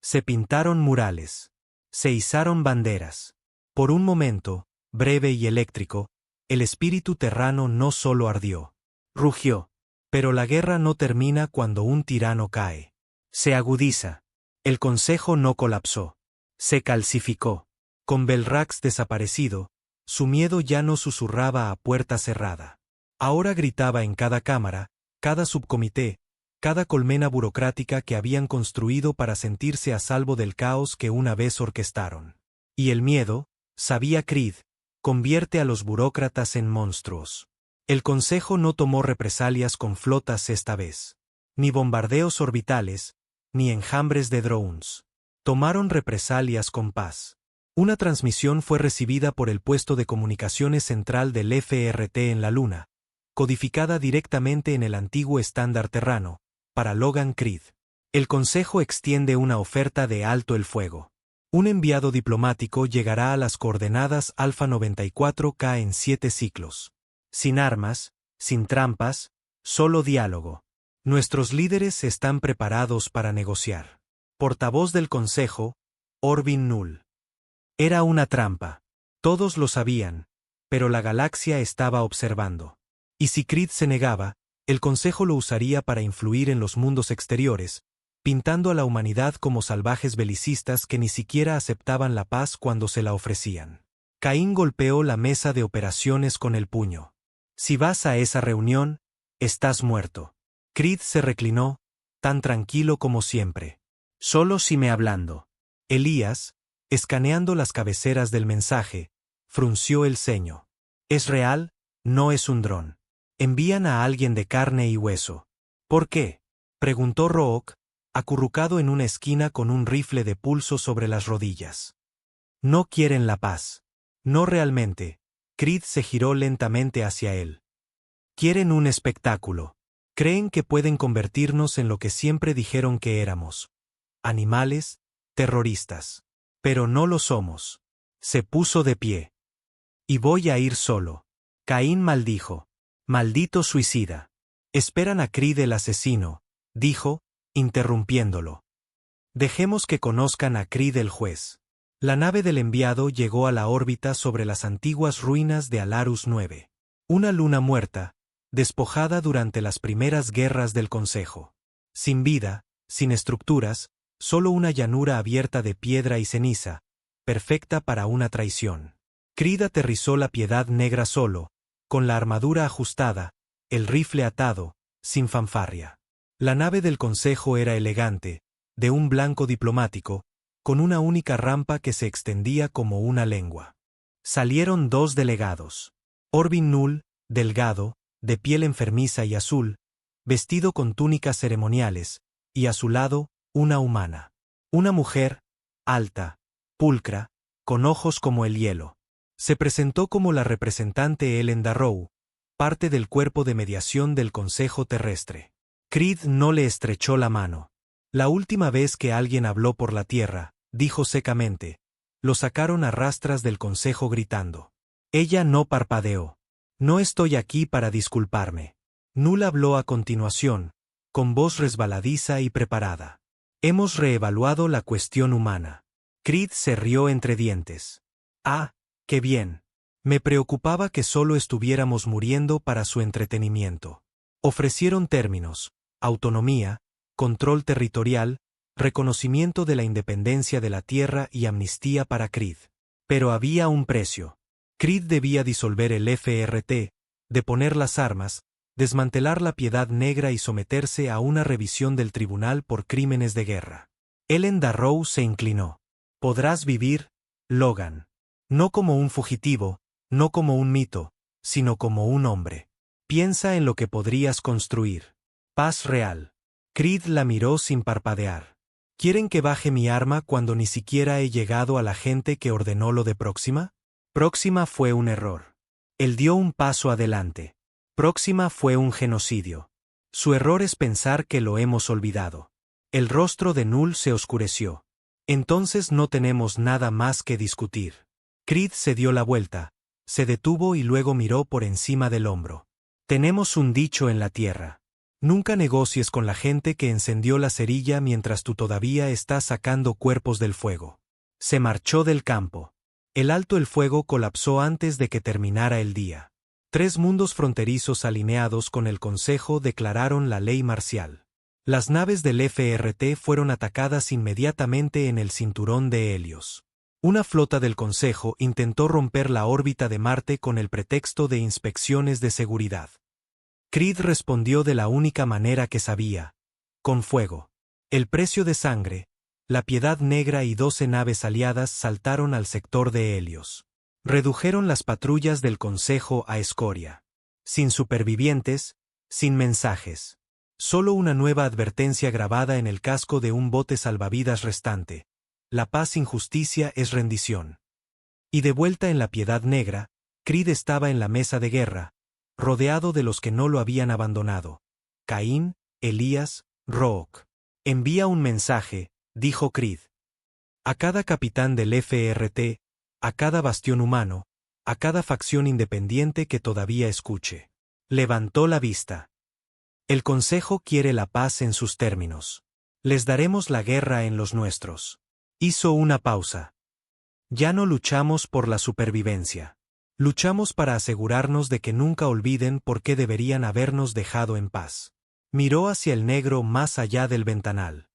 Se pintaron murales. Se izaron banderas. Por un momento, breve y eléctrico, el espíritu terrano no solo ardió. Rugió. Pero la guerra no termina cuando un tirano cae. Se agudiza. El consejo no colapsó. Se calcificó. Con Belrax desaparecido, su miedo ya no susurraba a puerta cerrada. Ahora gritaba en cada cámara, cada subcomité, cada colmena burocrática que habían construido para sentirse a salvo del caos que una vez orquestaron. Y el miedo, sabía Creed, convierte a los burócratas en monstruos. El Consejo no tomó represalias con flotas esta vez. Ni bombardeos orbitales, ni enjambres de drones. Tomaron represalias con paz. Una transmisión fue recibida por el puesto de comunicaciones central del FRT en la Luna, codificada directamente en el antiguo estándar terrano, para Logan Creed. El Consejo extiende una oferta de alto el fuego. Un enviado diplomático llegará a las coordenadas Alfa 94K en 7 ciclos. Sin armas, sin trampas, solo diálogo. Nuestros líderes están preparados para negociar. Portavoz del Consejo, Orbin Null. Era una trampa. Todos lo sabían, pero la galaxia estaba observando. Y si Creed se negaba, el Consejo lo usaría para influir en los mundos exteriores, pintando a la humanidad como salvajes belicistas que ni siquiera aceptaban la paz cuando se la ofrecían. Caín golpeó la mesa de operaciones con el puño. Si vas a esa reunión, estás muerto. Creed se reclinó, tan tranquilo como siempre. Solo si me hablando. Elías, escaneando las cabeceras del mensaje, frunció el ceño. ¿Es real? No es un dron. Envían a alguien de carne y hueso. ¿Por qué? Preguntó Rook, acurrucado en una esquina con un rifle de pulso sobre las rodillas. No quieren la paz. No realmente. Creed se giró lentamente hacia él. Quieren un espectáculo. Creen que pueden convertirnos en lo que siempre dijeron que éramos. Animales, terroristas. Pero no lo somos. Se puso de pie. Y voy a ir solo. Caín maldijo. Maldito suicida. Esperan a Creed el asesino, dijo, interrumpiéndolo. Dejemos que conozcan a Creed el juez. La nave del enviado llegó a la órbita sobre las antiguas ruinas de Alarus 9. Una luna muerta, despojada durante las primeras guerras del Consejo. Sin vida, sin estructuras, solo una llanura abierta de piedra y ceniza, perfecta para una traición. Creed aterrizó la Piedad Negra solo, con la armadura ajustada, el rifle atado, sin fanfarria. La nave del Consejo era elegante, de un blanco diplomático, con una única rampa que se extendía como una lengua. Salieron 2 delegados. Orbin Null, delgado, de piel enfermiza y azul, vestido con túnicas ceremoniales, y a su lado, una humana. Una mujer, alta, pulcra, con ojos como el hielo. Se presentó como la representante Ellen Darrow, parte del cuerpo de mediación del Consejo Terrestre. Creed no le estrechó la mano. La última vez que alguien habló por la Tierra, dijo secamente, lo sacaron a rastras del Consejo gritando. Ella no parpadeó. No estoy aquí para disculparme. Null habló a continuación, con voz resbaladiza y preparada. Hemos reevaluado la cuestión humana. Creed se rió entre dientes. Ah, qué bien. Me preocupaba que solo estuviéramos muriendo para su entretenimiento. Ofrecieron términos: autonomía, control territorial, reconocimiento de la independencia de la Tierra y amnistía para Creed. Pero había un precio. Creed debía disolver el FRT, deponer las armas, desmantelar la Piedad Negra y someterse a una revisión del tribunal por crímenes de guerra. Ellen Darrow se inclinó. Podrás vivir, Logan. No como un fugitivo, no como un mito, sino como un hombre. Piensa en lo que podrías construir. Paz real. Creed la miró sin parpadear. ¿Quieren que baje mi arma cuando ni siquiera he llegado a la gente que ordenó lo de Próxima? Próxima fue un error. Él dio un paso adelante. Próxima fue un genocidio. Su error es pensar que lo hemos olvidado. El rostro de Null se oscureció. Entonces no tenemos nada más que discutir. Creed se dio la vuelta, Se detuvo y luego miró por encima del hombro. Tenemos un dicho en la tierra. Nunca negocies con la gente que encendió la cerilla mientras tú todavía estás sacando cuerpos del fuego. Se marchó del campo. El alto el fuego colapsó antes de que terminara el día. 3 mundos fronterizos alineados con el Consejo declararon la ley marcial. Las naves del FRT fueron atacadas inmediatamente en el cinturón de Helios. Una flota del Consejo intentó romper la órbita de Marte con el pretexto de inspecciones de seguridad. Creed respondió de la única manera que sabía: con fuego. El precio de sangre, la Piedad Negra y 12 naves aliadas saltaron al sector de Helios. Redujeron las patrullas del Consejo a escoria. Sin supervivientes, sin mensajes. Solo una nueva advertencia grabada en el casco de un bote salvavidas restante: la paz sin justicia es rendición. Y de vuelta en la Piedad Negra, Creed estaba en la mesa de guerra, rodeado de los que no lo habían abandonado. Caín, Elías, Rook. Envía un mensaje, dijo Creed. A cada capitán del FRT, a cada bastión humano, a cada facción independiente que todavía escuche. Levantó la vista. El Consejo quiere la paz en sus términos. Les daremos la guerra en los nuestros. Hizo una pausa. Ya no luchamos por la supervivencia. Luchamos para asegurarnos de que nunca olviden por qué deberían habernos dejado en paz. Miró hacia el negro más allá del ventanal.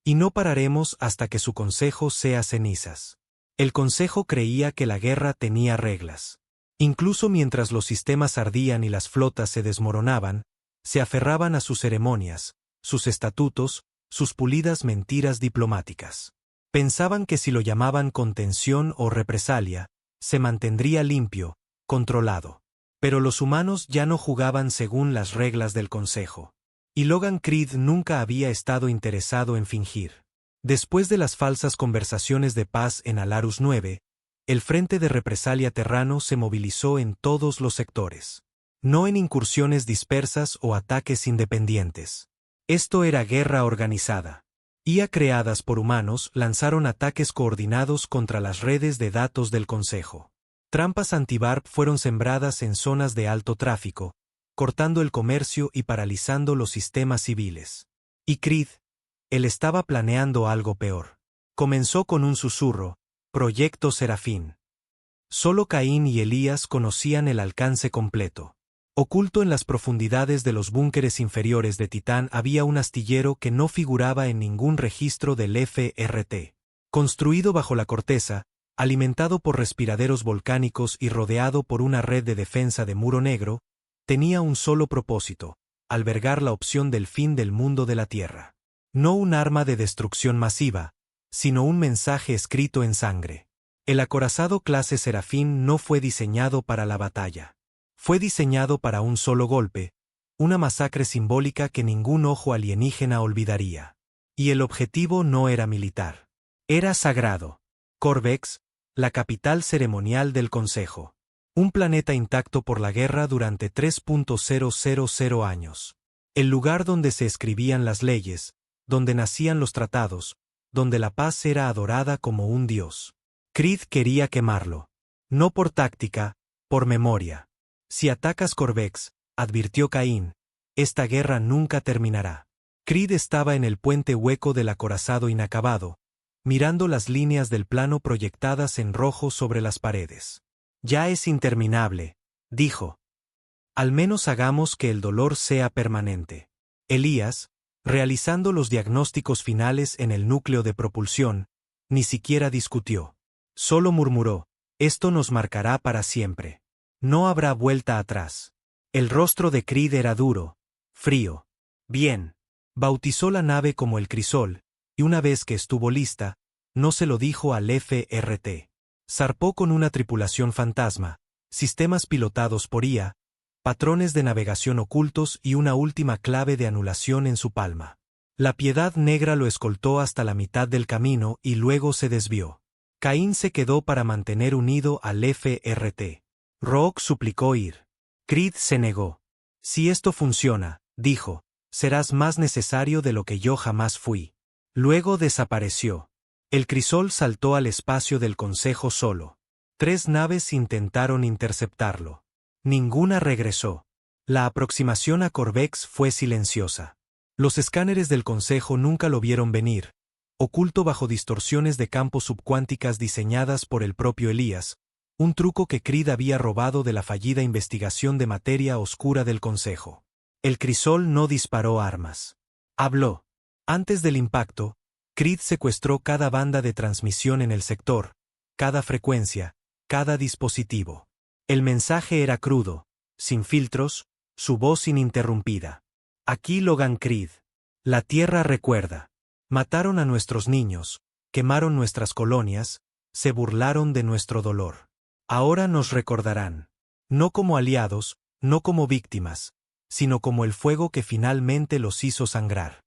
Y no pararemos hasta que su consejo sea cenizas. El Consejo creía que la guerra tenía reglas. Incluso mientras los sistemas ardían y las flotas se desmoronaban, se aferraban a sus ceremonias, sus estatutos, sus pulidas mentiras diplomáticas. Pensaban que si lo llamaban contención o represalia, se mantendría limpio, controlado. Pero los humanos ya no jugaban según las reglas del Consejo. Y Logan Creed nunca había estado interesado en fingir. Después de las falsas conversaciones de paz en Alarus 9, el Frente de Represalia Terrano se movilizó en todos los sectores. No en incursiones dispersas o ataques independientes. Esto era guerra organizada. IA creadas por humanos lanzaron ataques coordinados contra las redes de datos del Consejo. Trampas anti-VARP fueron sembradas en zonas de alto tráfico, cortando el comercio y paralizando los sistemas civiles. Y Creed, él estaba planeando algo peor. Comenzó con un susurro: Proyecto Serafín. Solo Caín y Elías conocían el alcance completo. Oculto en las profundidades de los búnkeres inferiores de Titán había un astillero que no figuraba en ningún registro del FRT. Construido bajo la corteza, alimentado por respiraderos volcánicos y rodeado por una red de defensa de muro negro, tenía un solo propósito: albergar la opción del fin del mundo de la Tierra. No un arma de destrucción masiva, sino un mensaje escrito en sangre. El acorazado clase Serafín no fue diseñado para la batalla. Fue diseñado para un solo golpe, una masacre simbólica que ningún ojo alienígena olvidaría. Y el objetivo no era militar. Era sagrado. Corvex, la capital ceremonial del Consejo. Un planeta intacto por la guerra durante 3.000 años. El lugar donde se escribían las leyes, donde nacían los tratados, donde la paz era adorada como un dios. Creed quería quemarlo. No por táctica, por memoria. Si atacas Corvex, advirtió Caín, esta guerra nunca terminará. Creed estaba en el puente hueco del acorazado inacabado, mirando las líneas del plano proyectadas en rojo sobre las paredes. Ya es interminable, dijo. Al menos hagamos que el dolor sea permanente. Elías, realizando los diagnósticos finales en el núcleo de propulsión, ni siquiera discutió. Solo murmuró: esto nos marcará para siempre. No habrá vuelta atrás. El rostro de Creed era duro, frío. Bien. Bautizó la nave como el Crisol, y una vez que estuvo lista, no se lo dijo al FRT. Zarpó con una tripulación fantasma, sistemas pilotados por IA, patrones de navegación ocultos y una última clave de anulación en su palma. La Piedad Negra lo escoltó hasta la mitad del camino y luego se desvió. Caín se quedó para mantener unido al FRT. Rook suplicó ir. Creed se negó. Si esto funciona, dijo, serás más necesario de lo que yo jamás fui. Luego desapareció. El Crisol saltó al espacio del Consejo solo. 3 naves intentaron interceptarlo. Ninguna regresó. La aproximación a Corvex fue silenciosa. Los escáneres del Consejo nunca lo vieron venir, oculto bajo distorsiones de campo subcuánticas diseñadas por el propio Elías, un truco que Creed había robado de la fallida investigación de materia oscura del Consejo. El crisol no disparó armas. Habló. Antes del impacto, Creed secuestró cada banda de transmisión en el sector, cada frecuencia, cada dispositivo. El mensaje era crudo, sin filtros, su voz ininterrumpida. Aquí Logan Creed. La Tierra recuerda. Mataron a nuestros niños, quemaron nuestras colonias, se burlaron de nuestro dolor. Ahora nos recordarán. No como aliados, no como víctimas, sino como el fuego que finalmente los hizo sangrar.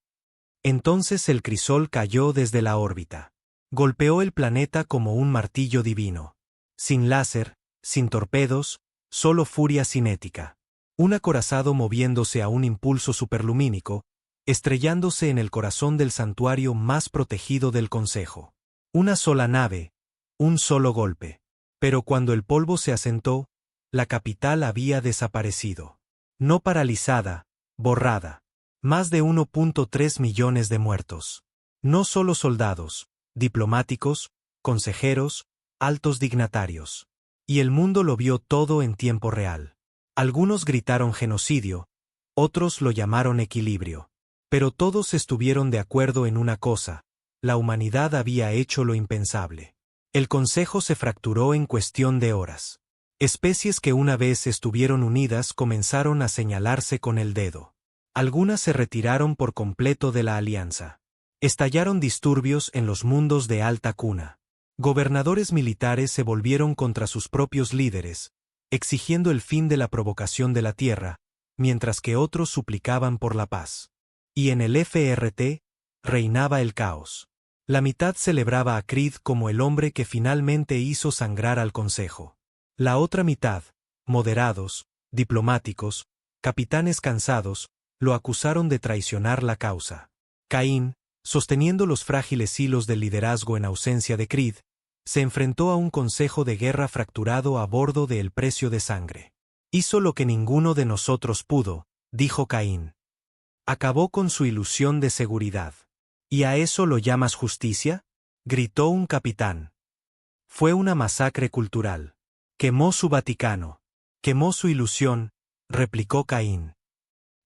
Entonces el crisol cayó desde la órbita. Golpeó el planeta como un martillo divino. Sin láser, sin torpedos, solo furia cinética. Un acorazado moviéndose a un impulso superlumínico, estrellándose en el corazón del santuario más protegido del Consejo. Una sola nave, un solo golpe. Pero cuando el polvo se asentó, la capital había desaparecido. No paralizada, borrada. Más de 1.3 millones de muertos. No solo soldados, diplomáticos, consejeros, altos dignatarios. Y el mundo lo vio todo en tiempo real. Algunos gritaron genocidio, otros lo llamaron equilibrio. Pero todos estuvieron de acuerdo en una cosa: la humanidad había hecho lo impensable. El Consejo se fracturó en cuestión de horas. Especies que una vez estuvieron unidas comenzaron a señalarse con el dedo. Algunas se retiraron por completo de la alianza. Estallaron disturbios en los mundos de alta cuna. Gobernadores militares se volvieron contra sus propios líderes, exigiendo el fin de la provocación de la Tierra, mientras que otros suplicaban por la paz. Y en el FRT, reinaba el caos. La mitad celebraba a Creed como el hombre que finalmente hizo sangrar al Consejo. La otra mitad, moderados, diplomáticos, capitanes cansados, lo acusaron de traicionar la causa. Caín, sosteniendo los frágiles hilos del liderazgo en ausencia de Creed, se enfrentó a un consejo de guerra fracturado a bordo de El precio de sangre. Hizo lo que ninguno de nosotros pudo, dijo Caín. Acabó con su ilusión de seguridad. ¿Y a eso lo llamas justicia?, gritó un capitán. Fue una masacre cultural. Quemó su Vaticano. Quemó su ilusión, replicó Caín.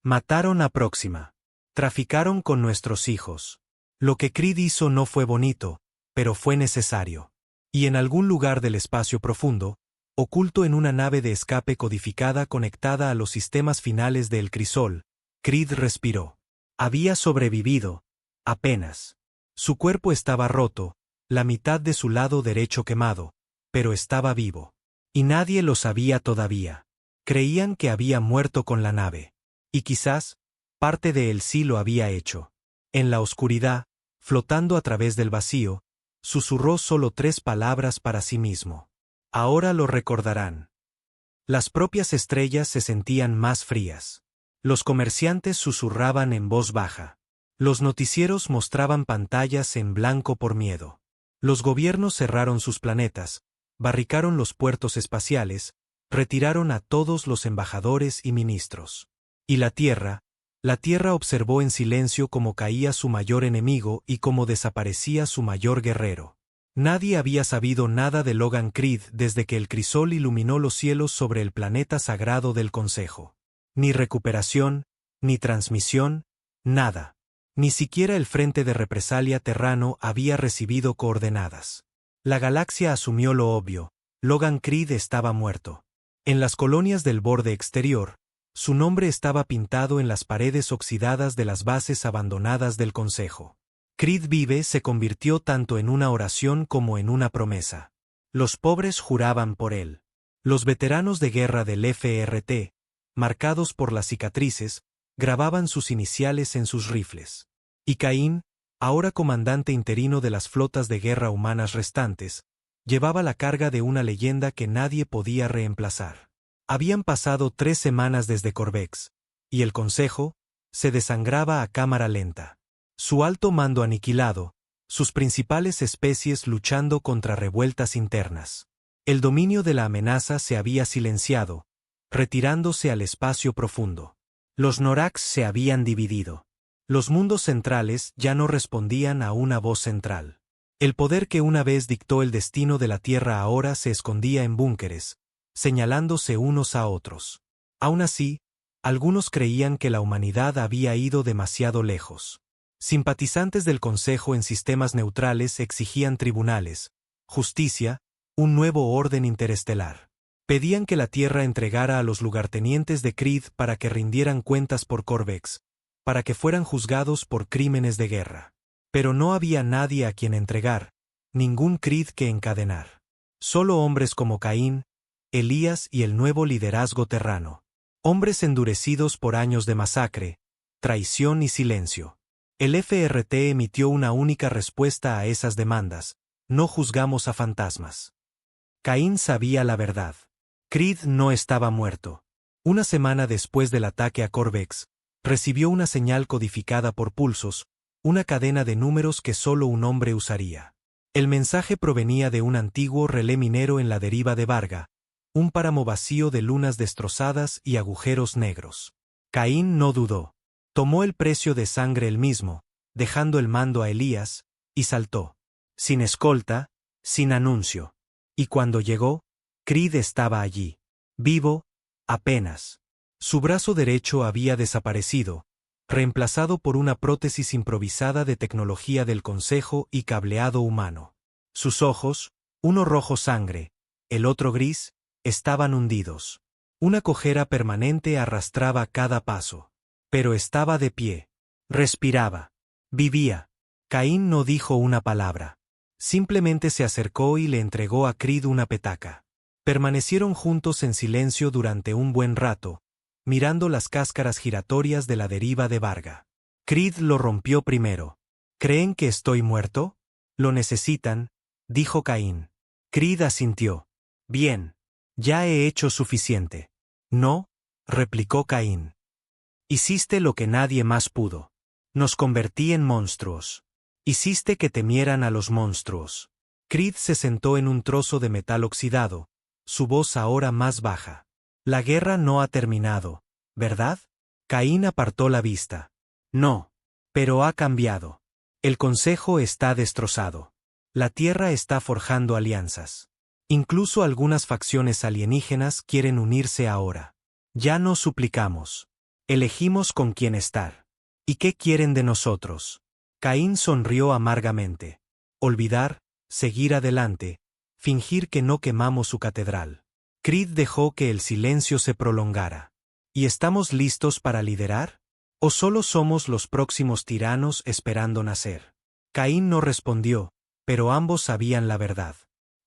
Mataron a Próxima. Traficaron con nuestros hijos. Lo que Creed hizo no fue bonito, pero fue necesario. Y en algún lugar del espacio profundo, oculto en una nave de escape codificada conectada a los sistemas finales del crisol, Creed respiró. Había sobrevivido, apenas. Su cuerpo estaba roto, la mitad de su lado derecho quemado, pero estaba vivo. Y nadie lo sabía todavía. Creían que había muerto con la nave. Y quizás, parte de él sí lo había hecho. En la oscuridad, flotando a través del vacío, susurró solo 3 palabras para sí mismo. Ahora lo recordarán. Las propias estrellas se sentían más frías. Los comerciantes susurraban en voz baja. Los noticieros mostraban pantallas en blanco por miedo. Los gobiernos cerraron sus planetas, barricaron los puertos espaciales, retiraron a todos los embajadores y ministros. Y la Tierra observó en silencio cómo caía su mayor enemigo y cómo desaparecía su mayor guerrero. Nadie había sabido nada de Logan Creed desde que el crisol iluminó los cielos sobre el planeta sagrado del Consejo. Ni recuperación, ni transmisión, nada. Ni siquiera el Frente de Represalia Terrano había recibido coordenadas. La galaxia asumió lo obvio: Logan Creed estaba muerto. En las colonias del borde exterior, su nombre estaba pintado en las paredes oxidadas de las bases abandonadas del Consejo. Creed vive se convirtió tanto en una oración como en una promesa. Los pobres juraban por él. Los veteranos de guerra del FRT, marcados por las cicatrices, grababan sus iniciales en sus rifles. Y Caín, ahora comandante interino de las flotas de guerra humanas restantes, llevaba la carga de una leyenda que nadie podía reemplazar. Habían pasado 3 semanas desde Corvex, y el Consejo se desangraba a cámara lenta. Su alto mando aniquilado, sus principales especies luchando contra revueltas internas. El dominio de la amenaza se había silenciado, retirándose al espacio profundo. Los Norax se habían dividido. Los mundos centrales ya no respondían a una voz central. El poder que una vez dictó el destino de la Tierra ahora se escondía en búnkeres, señalándose unos a otros. Aún así, algunos creían que la humanidad había ido demasiado lejos. Simpatizantes del Consejo en sistemas neutrales exigían tribunales, justicia, un nuevo orden interestelar. Pedían que la Tierra entregara a los lugartenientes de Creed para que rindieran cuentas por Corvex, para que fueran juzgados por crímenes de guerra. Pero no había nadie a quien entregar, ningún Creed que encadenar. Solo hombres como Caín, Elías y el nuevo liderazgo terrano. Hombres endurecidos por años de masacre, traición y silencio. El FRT emitió una única respuesta a esas demandas: no juzgamos a fantasmas. Caín sabía la verdad. Creed no estaba muerto. Una semana después del ataque a Corvex, recibió una señal codificada por pulsos, una cadena de números que solo un hombre usaría. El mensaje provenía de un antiguo relé minero en la deriva de Varga, un páramo vacío de lunas destrozadas y agujeros negros. Caín no dudó. Tomó el precio de sangre él mismo, dejando el mando a Elías, y saltó. Sin escolta, sin anuncio. Y cuando llegó, Creed estaba allí. Vivo, apenas. Su brazo derecho había desaparecido, reemplazado por una prótesis improvisada de tecnología del Consejo y cableado humano. Sus ojos, uno rojo sangre, el otro gris, estaban hundidos. Una cojera permanente arrastraba cada paso. Pero estaba de pie. Respiraba. Vivía. Caín no dijo una palabra. Simplemente se acercó y le entregó a Creed una petaca. Permanecieron juntos en silencio durante un buen rato, mirando las cáscaras giratorias de la deriva de Varga. Creed lo rompió primero. ¿Creen que estoy muerto? Lo necesitan, dijo Caín. Creed asintió. Bien. Ya he hecho suficiente. No, replicó Caín. Hiciste lo que nadie más pudo. Nos convertí en monstruos. Hiciste que temieran a los monstruos. Creed se sentó en un trozo de metal oxidado, su voz ahora más baja. La guerra no ha terminado, ¿verdad? Caín apartó la vista. No. Pero ha cambiado. El Consejo está destrozado. La Tierra está forjando alianzas. Incluso algunas facciones alienígenas quieren unirse ahora. Ya no suplicamos. Elegimos con quién estar. ¿Y qué quieren de nosotros? Caín sonrió amargamente. Olvidar, seguir adelante, fingir que no quemamos su catedral. Creed dejó que el silencio se prolongara. ¿Y estamos listos para liderar? ¿O solo somos los próximos tiranos esperando nacer? Caín no respondió, pero ambos sabían la verdad.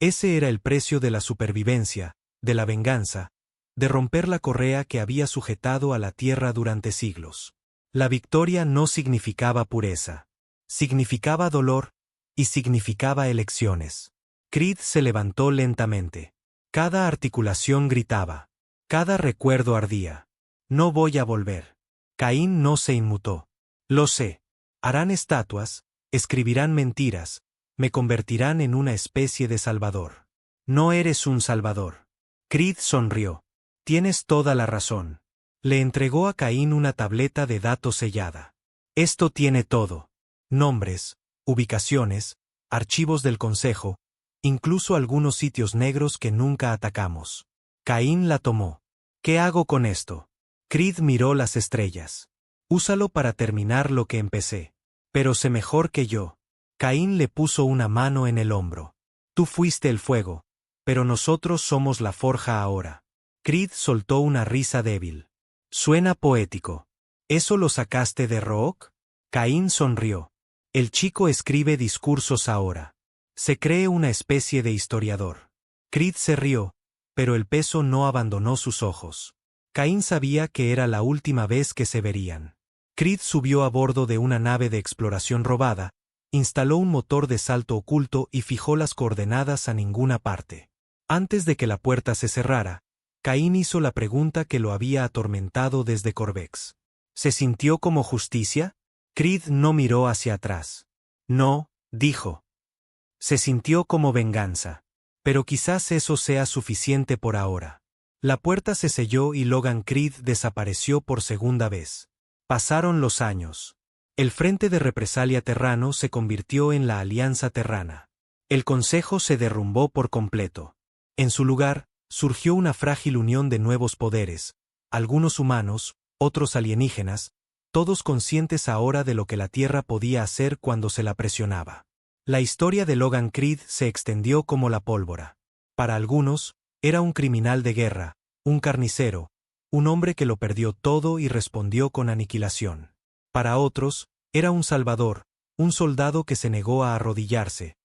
Ese era el precio de la supervivencia, de la venganza, de romper la correa que había sujetado a la tierra durante siglos. La victoria no significaba pureza. Significaba dolor, y significaba elecciones. Creed se levantó lentamente. Cada articulación gritaba. Cada recuerdo ardía. No voy a volver. Caín no se inmutó. Lo sé. Harán estatuas, escribirán mentiras, me convertirán en una especie de salvador. No eres un salvador. Creed sonrió. Tienes toda la razón. Le entregó a Caín una tableta de datos sellada. Esto tiene todo. Nombres, ubicaciones, archivos del Consejo, incluso algunos sitios negros que nunca atacamos. Caín la tomó. ¿Qué hago con esto? Creed miró las estrellas. Úsalo para terminar lo que empecé. Pero sé mejor que yo. Caín le puso una mano en el hombro. Tú fuiste el fuego, pero nosotros somos la forja ahora. Creed soltó una risa débil. Suena poético. ¿Eso lo sacaste de Rook? Caín sonrió. El chico escribe discursos ahora. Se cree una especie de historiador. Creed se rió, pero el peso no abandonó sus ojos. Caín sabía que era la última vez que se verían. Creed subió a bordo de una nave de exploración robada, instaló un motor de salto oculto y fijó las coordenadas a ninguna parte. Antes de que la puerta se cerrara, Caín hizo la pregunta que lo había atormentado desde Corvex. ¿Se sintió como justicia? Creed no miró hacia atrás. No, dijo. Se sintió como venganza. Pero quizás eso sea suficiente por ahora. La puerta se selló y Logan Creed desapareció por segunda vez. Pasaron los años. El Frente de Represalia Terrano se convirtió en la Alianza Terrana. El Consejo se derrumbó por completo. En su lugar, surgió una frágil unión de nuevos poderes, algunos humanos, otros alienígenas, todos conscientes ahora de lo que la Tierra podía hacer cuando se la presionaba. La historia de Logan Creed se extendió como la pólvora. Para algunos, era un criminal de guerra, un carnicero, un hombre que lo perdió todo y respondió con aniquilación. Para otros, era un salvador, un soldado que se negó a arrodillarse,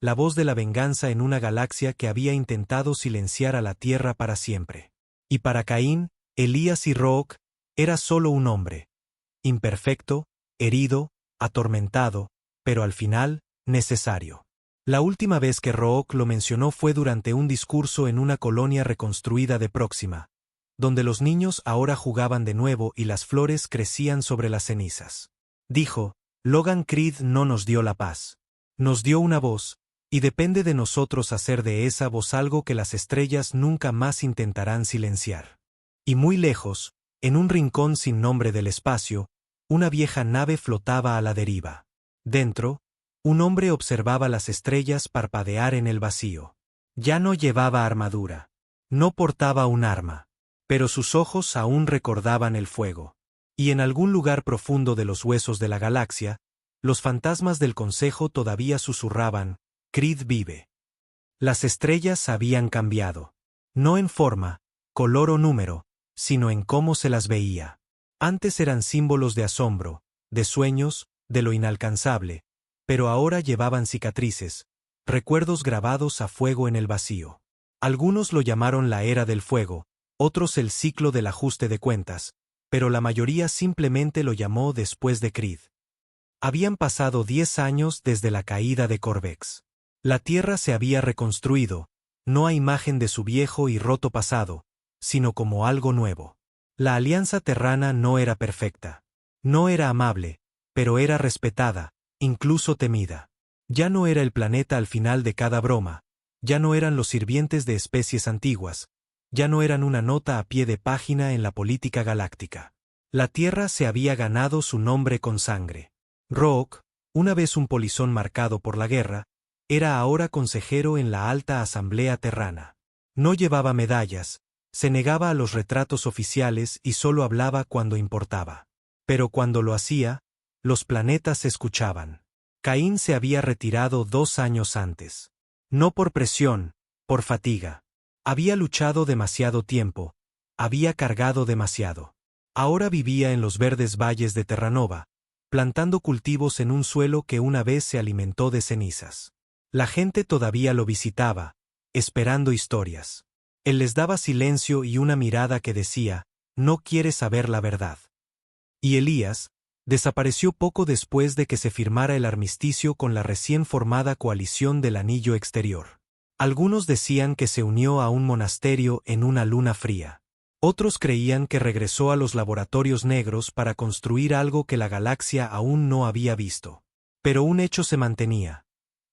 la voz de la venganza en una galaxia que había intentado silenciar a la Tierra para siempre. Y para Caín, Elías y Rook, era solo un hombre. Imperfecto, herido, atormentado, pero al final, necesario. La última vez que Rook lo mencionó fue durante un discurso en una colonia reconstruida de Próxima, donde los niños ahora jugaban de nuevo y las flores crecían sobre las cenizas. Dijo, Logan Creed no nos dio la paz. Nos dio una voz, y depende de nosotros hacer de esa voz algo que las estrellas nunca más intentarán silenciar. Y muy lejos, en un rincón sin nombre del espacio, una vieja nave flotaba a la deriva. Dentro, un hombre observaba las estrellas parpadear en el vacío. Ya no llevaba armadura. No portaba un arma. Pero sus ojos aún recordaban el fuego. Y en algún lugar profundo de los huesos de la galaxia, los fantasmas del Consejo todavía susurraban, Creed vive. Las estrellas habían cambiado. No en forma, color o número, sino en cómo se las veía. Antes eran símbolos de asombro, de sueños, de lo inalcanzable, pero ahora llevaban cicatrices, recuerdos grabados a fuego en el vacío. Algunos lo llamaron la Era del Fuego, otros el ciclo del ajuste de cuentas, pero la mayoría simplemente lo llamó después de Creed. Habían pasado 10 años desde la caída de Corvex. La Tierra se había reconstruido, no a imagen de su viejo y roto pasado, sino como algo nuevo. La Alianza Terrana no era perfecta. No era amable, pero era respetada, incluso temida. Ya no era el planeta al final de cada broma, ya no eran los sirvientes de especies antiguas, ya no eran una nota a pie de página en la política galáctica. La Tierra se había ganado su nombre con sangre. Rook, una vez un polizón marcado por la guerra, era ahora consejero en la Alta Asamblea Terrana. No llevaba medallas, se negaba a los retratos oficiales y solo hablaba cuando importaba. Pero cuando lo hacía, los planetas escuchaban. Caín se había retirado 2 años antes. No por presión, por fatiga. Había luchado demasiado tiempo, había cargado demasiado. Ahora vivía en los verdes valles de Terranova, plantando cultivos en un suelo que una vez se alimentó de cenizas. La gente todavía lo visitaba, esperando historias. Él les daba silencio y una mirada que decía, no quiere saber la verdad. Y Elías desapareció poco después de que se firmara el armisticio con la recién formada coalición del Anillo Exterior. Algunos decían que se unió a un monasterio en una luna fría. Otros creían que regresó a los laboratorios negros para construir algo que la galaxia aún no había visto. Pero un hecho se mantenía.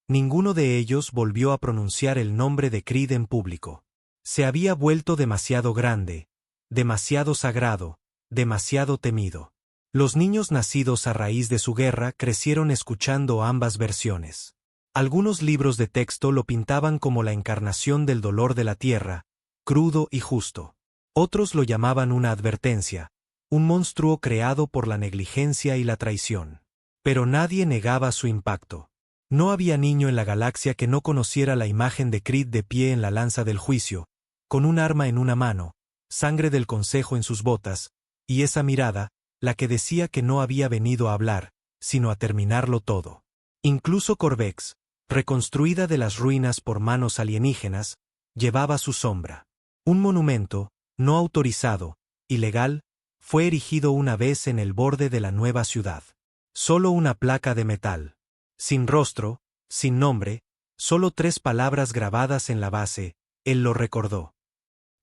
Ninguno de ellos volvió a pronunciar el nombre de Creed en público. Se había vuelto demasiado grande, demasiado sagrado, demasiado temido. Los niños nacidos a raíz de su guerra crecieron escuchando ambas versiones. Algunos libros de texto lo pintaban como la encarnación del dolor de la tierra, crudo y justo. Otros lo llamaban una advertencia, un monstruo creado por la negligencia y la traición. Pero nadie negaba su impacto. No había niño en la galaxia que no conociera la imagen de Creed de pie en la lanza del juicio, con un arma en una mano, sangre del consejo en sus botas, y esa mirada, la que decía que no había venido a hablar, sino a terminarlo todo. Incluso Corvex, reconstruida de las ruinas por manos alienígenas, llevaba su sombra. Un monumento, no autorizado, ilegal, fue erigido una vez en el borde de la nueva ciudad. Solo una placa de metal. Sin rostro, sin nombre, solo 3 palabras grabadas en la base, él lo recordó.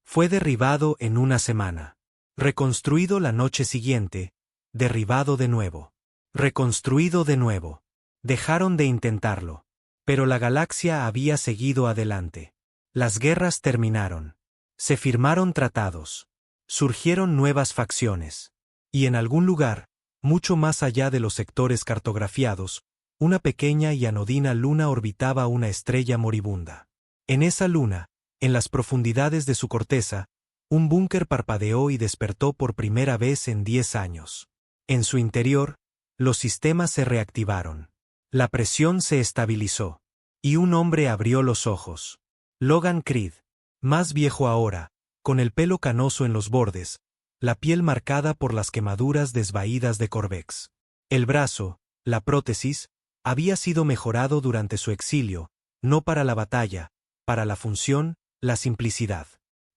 Fue derribado en una semana. Reconstruido la noche siguiente, derribado de nuevo. Reconstruido de nuevo. Dejaron de intentarlo. Pero la galaxia había seguido adelante. Las guerras terminaron. Se firmaron tratados. Surgieron nuevas facciones. Y en algún lugar, mucho más allá de los sectores cartografiados, una pequeña y anodina luna orbitaba una estrella moribunda. En esa luna, en las profundidades de su corteza, un búnker parpadeó y despertó por primera vez en 10 años. En su interior, los sistemas se reactivaron. La presión se estabilizó. Y un hombre abrió los ojos. Logan Creed, más viejo ahora, con el pelo canoso en los bordes, la piel marcada por las quemaduras desvaídas de Corvex. El brazo, la prótesis, había sido mejorado durante su exilio, no para la batalla, para la función, la simplicidad.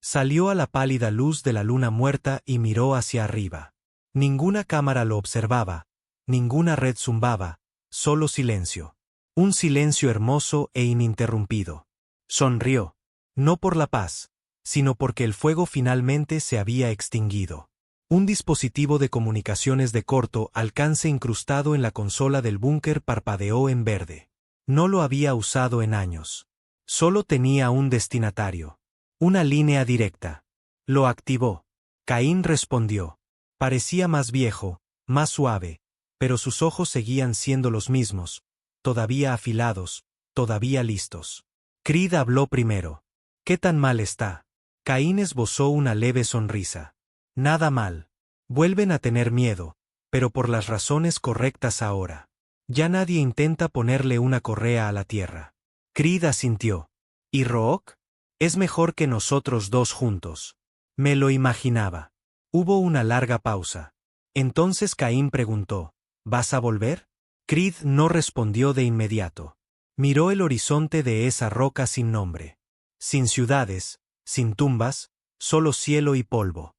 Salió a la pálida luz de la luna muerta y miró hacia arriba. Ninguna cámara lo observaba, ninguna red zumbaba, solo silencio. Un silencio hermoso e ininterrumpido. Sonrió. No por la paz, sino porque el fuego finalmente se había extinguido. Un dispositivo de comunicaciones de corto alcance incrustado en la consola del búnker parpadeó en verde. No lo había usado en años. Solo tenía un destinatario. Una línea directa. Lo activó. Caín respondió. Parecía más viejo, más suave, pero sus ojos seguían siendo los mismos, todavía afilados, todavía listos. Creed habló primero. ¿Qué tan mal está? Caín esbozó una leve sonrisa. Nada mal. Vuelven a tener miedo, pero por las razones correctas ahora. Ya nadie intenta ponerle una correa a la tierra. Creed asintió. ¿Y Rook? Es mejor que nosotros dos juntos. Me lo imaginaba. Hubo una larga pausa. Entonces Caín preguntó, ¿vas a volver? Creed no respondió de inmediato. Miró el horizonte de esa roca sin nombre. Sin ciudades, sin tumbas, solo cielo y polvo.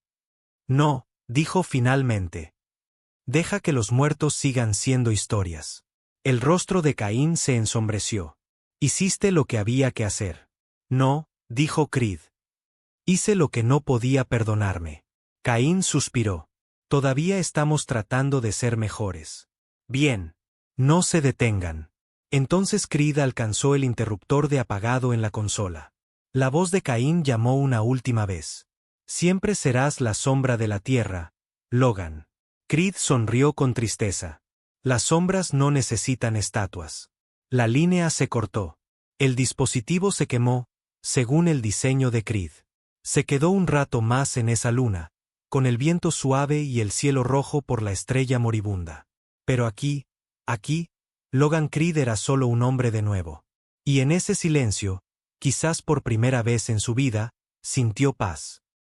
No, dijo finalmente. Deja que los muertos sigan siendo historias. El rostro de Caín se ensombreció. Hiciste lo que había que hacer. No, dijo Creed. Hice lo que no podía perdonarme. Caín suspiró. Todavía estamos tratando de ser mejores. Bien. No se detengan. Entonces Creed alcanzó el interruptor de apagado en la consola. La voz de Caín llamó una última vez. Siempre serás la sombra de la tierra, Logan. Creed sonrió con tristeza. Las sombras no necesitan estatuas. La línea se cortó. El dispositivo se quemó, según el diseño de Creed. Se quedó un rato más en esa luna, con el viento suave y el cielo rojo por la estrella moribunda. Pero aquí, Logan Creed era solo un hombre de nuevo. Y en ese silencio, quizás por primera vez en su vida, sintió paz.